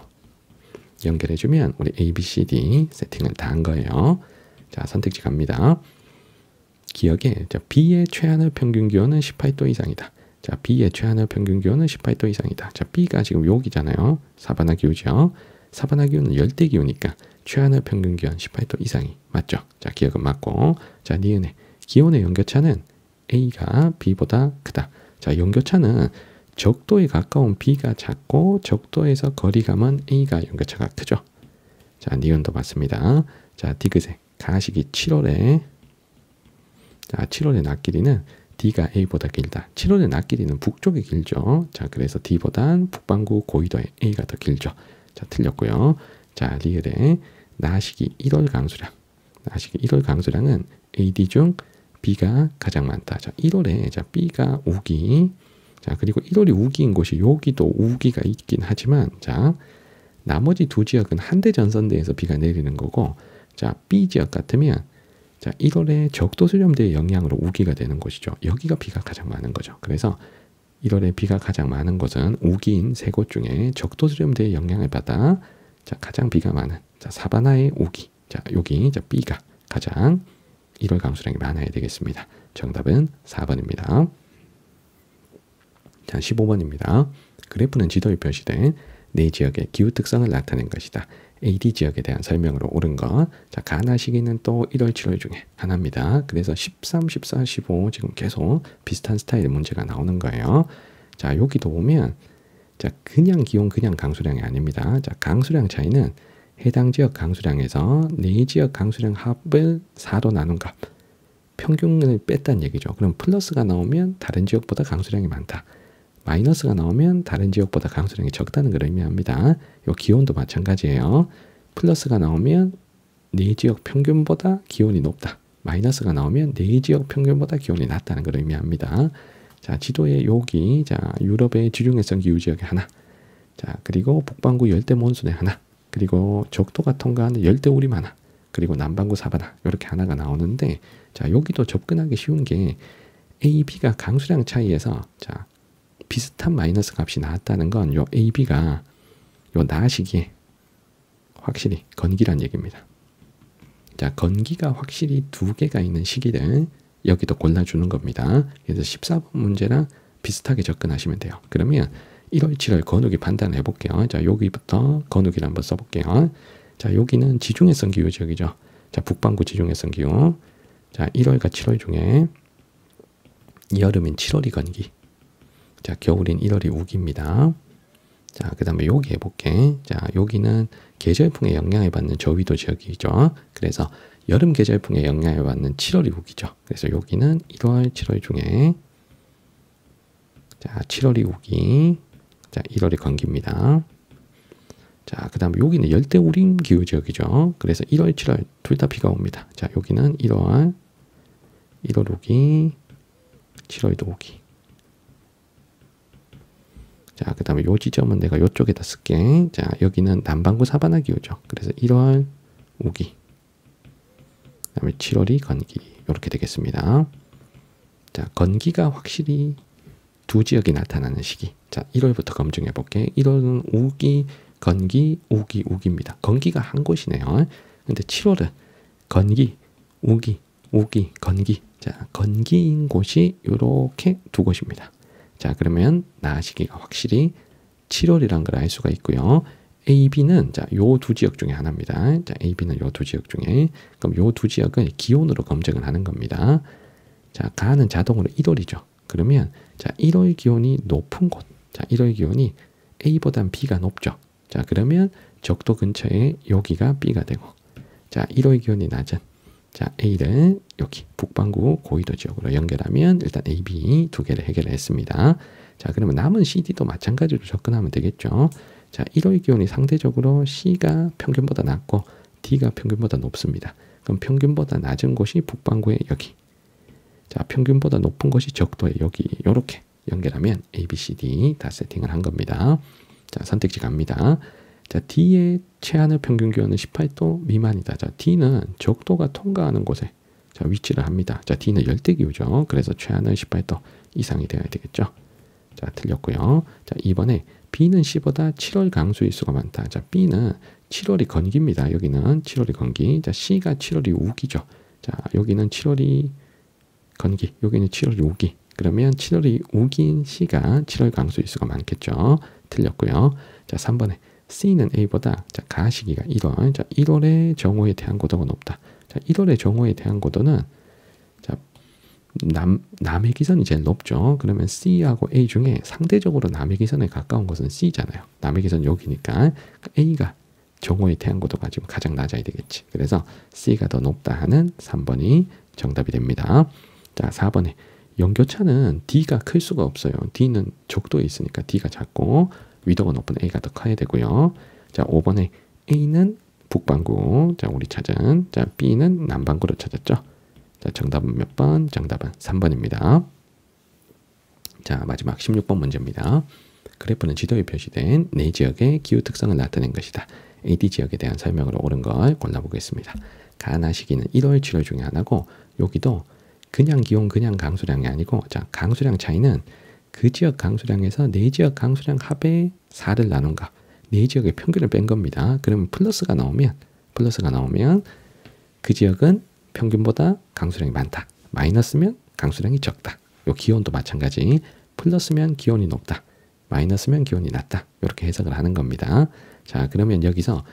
연결해주면 우리 A, B, C, D 세팅을 다 한 거예요. 자, 선택지 갑니다. 기억에 자, B의 최하늘 평균 기온은 18도 이상이다. 자, B의 최하늘 평균 기온은 18도 이상이다. 자, B가 지금 여기잖아요. 사바나 기후죠. 사바나 기후는 열대 기후니까 최하늘 평균 기온 18도 이상이 맞죠? 자, 기억은 맞고. 자, 니은의 기온의 연교차는 A가 B보다 크다. 자, 연교차는 적도에 가까운 B가 작고 적도에서 거리감은 A가 연교차가 크죠. 자, 니은도 맞습니다. 자, 디귿의 가시기 7월에 자, 7월의 낮 길이는 D가 A보다 길다. 7월의 낮 길이는 북쪽이 길죠. 자, 그래서 D보단 북반구 고緯도의 A가 더 길죠. 자, 틀렸고요. 자, 리을의 나시기 1월 강수량. 나시기 1월 강수량은 AD 중 B가 가장 많다. 자, 1월에 자, B가 우기. 자, 그리고 1월이 우기인 곳이 여기도 우기가 있긴 하지만 자, 나머지 두 지역은 한대 전선대에서 비가 내리는 거고 자, B 지역 같으면 자, 1월에 적도 수렴대의 영향으로 우기가 되는 곳이죠. 여기가 비가 가장 많은 거죠. 그래서 1월에 비가 가장 많은 곳은 우기인 세 곳 중에 적도 수렴대의 영향을 받아 자, 가장 비가 많은 자, 사바나의 우기. 자, 여기 자, B가 가장 1월 강수량이 많아야 되겠습니다. 정답은 4번입니다. 자, 15번입니다. 그래프는 지도에 표시된 네 지역의 기후 특성을 나타낸 것이다. AD 지역에 대한 설명으로 옳은 것. 자, 가나 시기는 또 1월, 7월 중에 하나입니다. 그래서 13, 14, 15 지금 계속 비슷한 스타일의 문제가 나오는 거예요. 자, 여기도 보면 자, 그냥 기온, 그냥 강수량이 아닙니다. 자, 강수량 차이는 해당 지역 강수량에서 네 지역 강수량 합을 4로 나눈 값. 평균을 뺐다는 얘기죠. 그럼 플러스가 나오면 다른 지역보다 강수량이 많다. 마이너스가 나오면 다른 지역보다 강수량이 적다는 걸 의미합니다. 요 기온도 마찬가지예요. 플러스가 나오면 네 지역 평균보다 기온이 높다. 마이너스가 나오면 네 지역 평균보다 기온이 낮다는 걸 의미합니다. 자, 지도에 여기 자, 유럽의 지중해성 기후 지역에 하나. 자, 그리고 북반구 열대 몬순에 하나. 그리고 적도가 통과하는 열대 우림 하나. 그리고 남반구 사바나 이렇게 하나가 나오는데 자, 여기도 접근하기 쉬운 게 A, B가 강수량 차이에서 자, 비슷한 마이너스 값이 나왔다는 건 요 A, B가 요 낮 시기에 확실히 건기란 얘기입니다. 자, 건기가 확실히 두 개가 있는 시기를 여기도 골라주는 겁니다. 그래서 14번 문제랑 비슷하게 접근하시면 돼요. 그러면 1월 7월 건우기 판단을 해볼게요. 자, 여기부터 건우기를 한번 써볼게요. 자, 여기는 지중해성 기후 지역이죠. 자, 북반구 지중해성 기후. 자, 1월과 7월 중에 여름인 7월이 건기. 자, 겨울인 1월이 우기입니다. 자, 그 다음에 여기 해볼게. 자, 여기는 계절풍에 영향을 받는 저위도 지역이죠. 그래서 여름 계절풍에 영향을 받는 7월이 우기죠. 그래서 여기는 1월, 7월 중에 자, 7월이 우기. 자, 1월이 건기입니다. 자, 그 다음에 여기는 열대우림 기후 지역이죠. 그래서 1월, 7월 둘 다 비가 옵니다. 자, 여기는 1월 우기, 7월도 우기. 자, 그 다음에 요 지점은 내가 요쪽에다 쓸게. 자, 여기는 남반구 사바나 기후죠. 그래서 1월 우기, 그 다음에 7월이 건기. 이렇게 되겠습니다. 자, 건기가 확실히 두 지역이 나타나는 시기. 자, 1월부터 검증해 볼게. 1월은 우기, 건기, 우기, 우기입니다. 건기가 한 곳이네요. 근데 7월은 건기, 우기, 우기, 건기. 자, 건기인 곳이 이렇게 두 곳입니다. 자, 그러면 나 시기가 확실히 7월이란 걸 알 수가 있고요. A, B는 자, 요 두 지역 중에 하나입니다. 자, A, B는 요 두 지역 중에. 그럼 요 두 지역을 기온으로 검증을 하는 겁니다. 자, 가는 자동으로 1월이죠. 그러면 자, 1월 기온이 높은 곳. 자, 1월 기온이 A보단 B가 높죠. 자, 그러면 적도 근처에 여기가 B가 되고, 자, 1월 기온이 낮은 자, A를 여기 북반구 고위도 지역으로 연결하면 일단 A, B 두 개를 해결했습니다. 자, 그러면 남은 CD도 마찬가지로 접근하면 되겠죠. 자, 1월 기온이 상대적으로 C가 평균보다 낮고 D가 평균보다 높습니다. 그럼 평균보다 낮은 곳이 북반구의 여기. 자, 평균보다 높은 곳이 적도의 여기. 이렇게 연결하면 A, B, C, D 다 세팅을 한 겁니다. 자, 선택지 갑니다. 자, D의 최하늘 평균 기온은 18도 미만이다. 자, D는 적도가 통과하는 곳에 자, 위치를 합니다. 자, D는 열대기후죠. 그래서 최하늘 18도 이상이 되어야 되겠죠. 자, 틀렸고요. 자, 2번에 B는 C보다 7월 강수일수가 많다. 자, B는 7월이 건기입니다. 여기는 7월이 건기. 자, C가 7월이 우기죠. 자, 여기는 7월이 건기, 여기는 7월이 우기. 그러면 7월이 우기인 C가 7월 강수일수가 많겠죠. 틀렸고요. 자, 3번에 C는 A보다 자, 가시기가 1월. 자, 1월에 정오의 태양고도가 높다. 자, 1월에 정오의 태양고도는 자, 남의 기선이 제일 높죠. 그러면 C하고 A 중에 상대적으로 남의 기선에 가까운 것은 C잖아요. 남의 기선 여기니까 A가 정오의 태양고도가 지금 가장 낮아야 되겠지. 그래서 C가 더 높다 하는 3번이 정답이 됩니다. 자, 4번에 연교차는 D가 클 수가 없어요. D는 적도에 있으니까 D가 작고 위도가 높은 A가 더 커야 되고요. 자, 5번에 A는 북반구. 자, 우리 찾은. 자, B는 남반구로 찾았죠. 자, 정답은 몇 번? 정답은 3번입니다. 자, 마지막 16번 문제입니다. 그래프는 지도에 표시된 네 지역의 기후 특성을 나타낸 것이다. AD 지역에 대한 설명으로 옳은 걸 골라보겠습니다. 가나 시기는 1월, 7월 중에 하나고 여기도 그냥 기온, 그냥 강수량이 아니고 자, 강수량 차이는 그 지역 강수량에서 네 지역 강수량 합의 4를 나눈 거. 네 지역의 평균을 뺀 겁니다. 그러면 플러스가 나오면 그 지역은 평균보다 강수량이 많다. 마이너스면 강수량이 적다. 요 기온도 마찬가지. 플러스면 기온이 높다. 마이너스면 기온이 낮다. 이렇게 해석을 하는 겁니다. 자, 그러면 여기서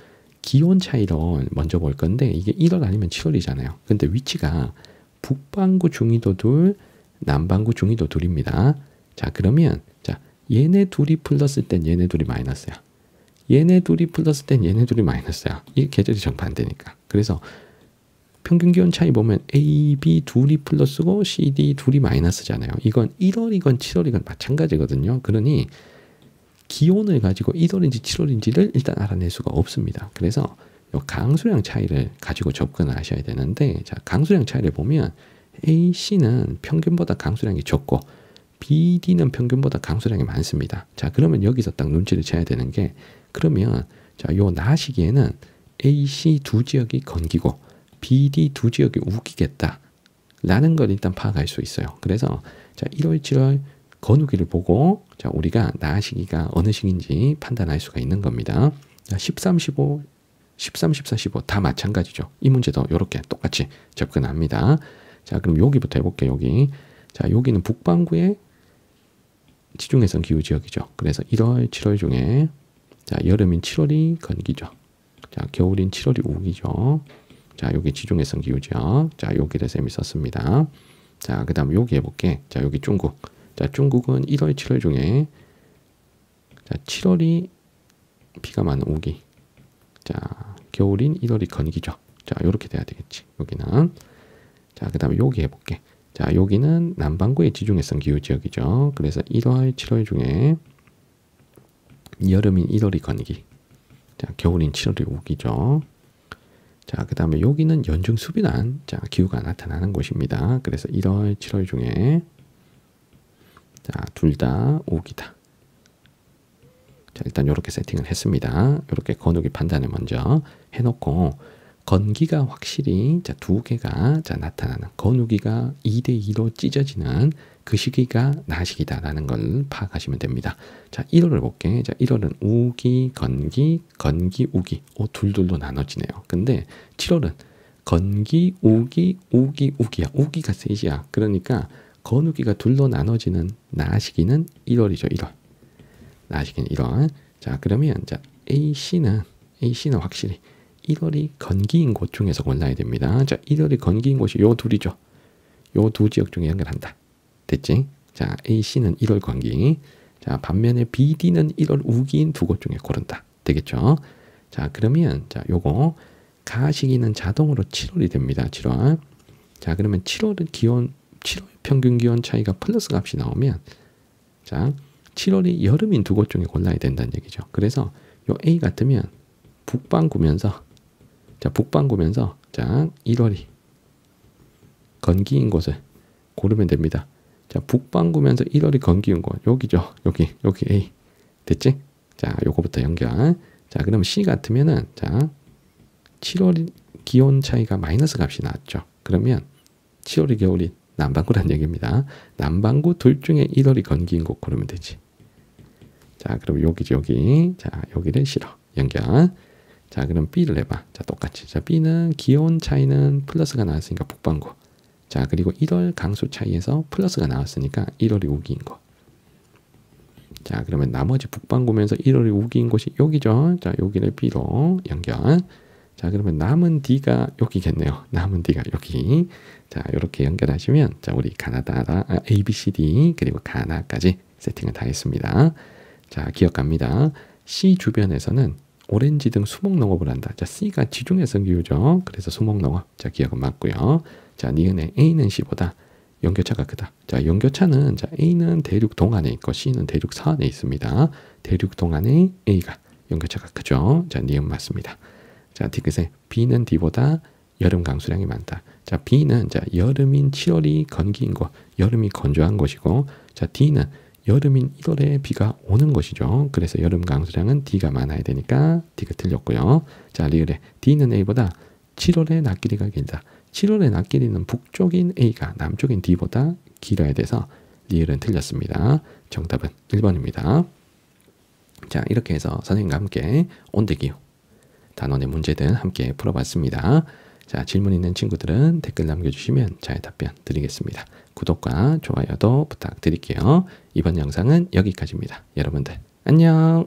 기온 차이를 먼저 볼 건데 이게 1월 아니면 7월이잖아요. 근데 위치가 북반구 중위도 둘, 남반구 중위도 둘입니다. 자, 그러면 자, 얘네 둘이 플러스 땐 얘네 둘이 마이너스야. 얘네 둘이 플러스 땐 얘네 둘이 마이너스야. 이게 계절이 정반대니까. 그래서 평균 기온 차이 보면 A, B 둘이 플러스고 C, D 둘이 마이너스잖아요. 이건 1월이건 7월이건 마찬가지거든요. 그러니 기온을 가지고 1월인지 7월인지를 일단 알아낼 수가 없습니다. 그래서 이 강수량 차이를 가지고 접근을 하셔야 되는데 자, 강수량 차이를 보면 A, C는 평균보다 강수량이 적고 B, D는 평균보다 강수량이 많습니다. 자, 그러면 여기서 딱 눈치를 채야 되는 게 그러면 자, 요 나 시기에는 A, C 두 지역이 건기고 B, D 두 지역이 우기겠다 라는 걸 일단 파악할 수 있어요. 그래서 자, 1월, 7월 건우기를 보고 자, 우리가 나 시기가 어느 시기인지 판단할 수가 있는 겁니다. 자, 13, 15 13, 14, 15 다 마찬가지죠. 이 문제도 이렇게 똑같이 접근합니다. 자, 그럼 여기부터 해볼게요. 여기. 자, 여기는 북반구에 지중해성 기후지역이죠. 그래서 1월, 7월 중에 자, 여름인 7월이 건기죠. 자, 겨울인 7월이 우기죠. 자, 여기 지중해성 기후지역. 자, 여기를 쌤이 썼습니다. 자, 그 다음 여기 해볼게. 자, 여기 중국. 자, 중국은 1월, 7월 중에 자, 7월이 비가 많은 우기. 자, 겨울인 1월이 건기죠. 자, 요렇게 돼야 되겠지. 여기는. 자, 그 다음에 여기 해볼게. 자, 여기는 남반구의 지중해성 기후지역이죠. 그래서 1월, 7월 중에 여름인 1월이 건기. 자, 겨울인 7월이 우기죠. 자, 그 다음에 여기는 연중 수비난 자, 기후가 나타나는 곳입니다. 그래서 1월, 7월 중에 자, 둘 다 우기다. 자, 일단 이렇게 세팅을 했습니다. 이렇게 건우기 판단을 먼저 해놓고 건기가 확실히 자, 두 개가 자, 나타나는 건우기가 2대2로 찢어지는 그 시기가 나시기다라는 걸 파악하시면 됩니다. 자, 1월을 볼게. 자, 1월은 우기, 건기, 건기, 우기. 둘둘로 나눠지네요. 근데 7월은 건기, 우기, 우기, 우기야. 우기가 셋이야. 그러니까 건우기가 둘로 나눠지는 나시기는 1월이죠. 1월. 나시기는 1월. 자, 그러면 자, A씨는 확실히 1월이 건기인 곳 중에서 골라야 됩니다. 자, 1월이 건기인 곳이 요 둘이죠. 요 두 지역 중에 연결한다. 됐지? 자, A씨는 1월 건기. 자, 반면에 BD는 1월 우기인 두 곳 중에 고른다. 되겠죠? 자, 그러면 자, 요거 가시기는 자동으로 7월이 됩니다. 7월. 자, 그러면 7월은 7월 평균 기온 차이가 플러스 값이 나오면 자, 7월이 여름인 두 곳 중에 골라야 된다는 얘기죠. 그래서 요 A 같으면 북반구면서 자, 1월이 건기인 곳을 고르면 됩니다. 자, 북반구면서 1월이 건기인 곳 여기죠. 여기 A 됐지? 자, 요거부터 연결. 자, 그럼 C 같으면은 자, 7월 기온 차이가 마이너스 값이 나왔죠. 그러면 7월이 겨울이 남반구란 얘기입니다. 남반구 둘 중에 1월이 건기인 곳 고르면 되지. 자, 그럼 여기지 여기. 자, 여기를 실어 연결. 자, 그럼 B를 해봐. 자, 똑같이. 자, B는 기온 차이는 플러스가 나왔으니까 북반구. 자, 그리고 1월 강수 차이에서 플러스가 나왔으니까 1월이 우기인 거. 자, 그러면 나머지 북반구면서 1월이 우기인 곳이 여기죠. 자, 여기를 B로 연결. 자, 그러면 남은 D가 여기겠네요. 남은 D가 여기. 자, 이렇게 연결하시면 자, 우리 가나다, A, B, C, D 그리고 가나까지 세팅을 다 했습니다. 자, 기억합니다. C 주변에서는 오렌지 등 수목 농업을 한다. 자, C가 지중해성 기후죠. 그래서 수목 농업. 자, 기억은 맞고요. 자, 니은에 A는 C보다 연교차가 크다. 자, 연교차는 자, A는 대륙 동안에 있고 C는 대륙 서안에 있습니다. 대륙 동안에 A가 연교차가 크죠. 자, 니은 맞습니다. 자, 디귿에 B는 D보다 여름 강수량이 많다. 자, B는 자, 여름인 7월이 건기인 곳, 여름이 건조한 곳이고, 자, D는 여름인 1월에 비가 오는 것이죠. 그래서 여름 강수량은 D가 많아야 되니까 D가 틀렸고요. 자, 리을에 D는 A보다 7월에 낮길이가 길다. 7월에 낮길이는 북쪽인 A가 남쪽인 D보다 길어야 돼서 리을은 틀렸습니다. 정답은 1번입니다. 자, 이렇게 해서 선생님과 함께 온대기후 단원의 문제들 함께 풀어봤습니다. 자, 질문 있는 친구들은 댓글 남겨주시면 잘 답변 드리겠습니다. 구독과 좋아요도 부탁드릴게요. 이번 영상은 여기까지입니다. 여러분들 안녕.